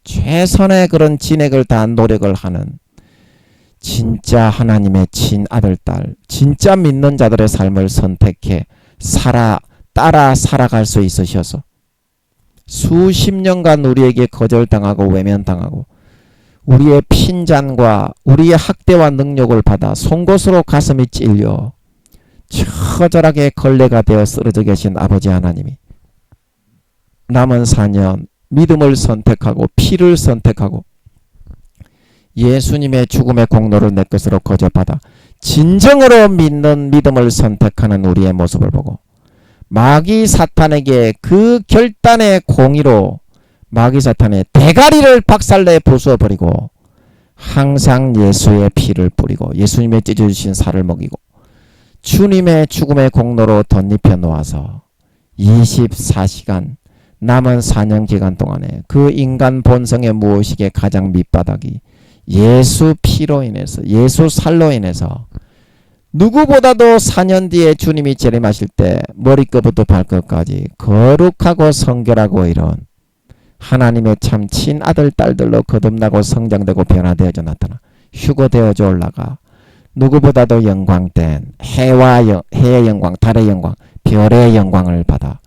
최선의 그런 진액을 다한 노력을 하는 진짜 하나님의 친아들 딸 진짜 믿는 자들의 삶을 선택해 따라 살아갈 수 있으셔서 수십 년간 우리에게 거절당하고 외면당하고 우리의 핀잔과 우리의 학대와 능욕을 받아 송곳으로 가슴이 찔려 처절하게 걸레가 되어 쓰러져 계신 아버지 하나님이 남은 4년 믿음을 선택하고 피를 선택하고 예수님의 죽음의 공로를 내 것으로 거저받아 진정으로 믿는 믿음을 선택하는 우리의 모습을 보고 마귀 사탄에게 그 결단의 공의로 마귀 사탄의 대가리를 박살내 부수어버리고 항상 예수의 피를 뿌리고 예수님의 찢어주신 살을 먹이고 주님의 죽음의 공로로 덧입혀 놓아서 24시간 남은 4년 기간 동안에 그 인간 본성의 무의식의 가장 밑바닥이 예수 피로 인해서 예수 살로 인해서 누구보다도 4년 뒤에 주님이 재림하실 때 머리끝부터 발끝까지 거룩하고 성결하고 이런 하나님의 참 친아들 딸들로 거듭나고 성장되고 변화되어져 나타나 휴거되어져 올라가 누구보다도 영광된 해의 영광, 달의 영광, 별의 영광을 받아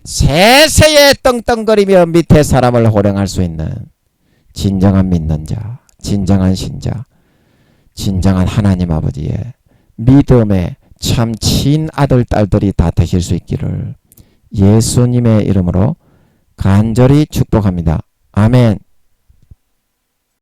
세세에 떵떵거리며 밑에 사람을 호령할 수 있는 진정한 믿는 자, 진정한 신자, 진정한 하나님 아버지의 믿음의 참 친아들 딸들이 다 되실 수 있기를 예수님의 이름으로 간절히 축복합니다. 아멘.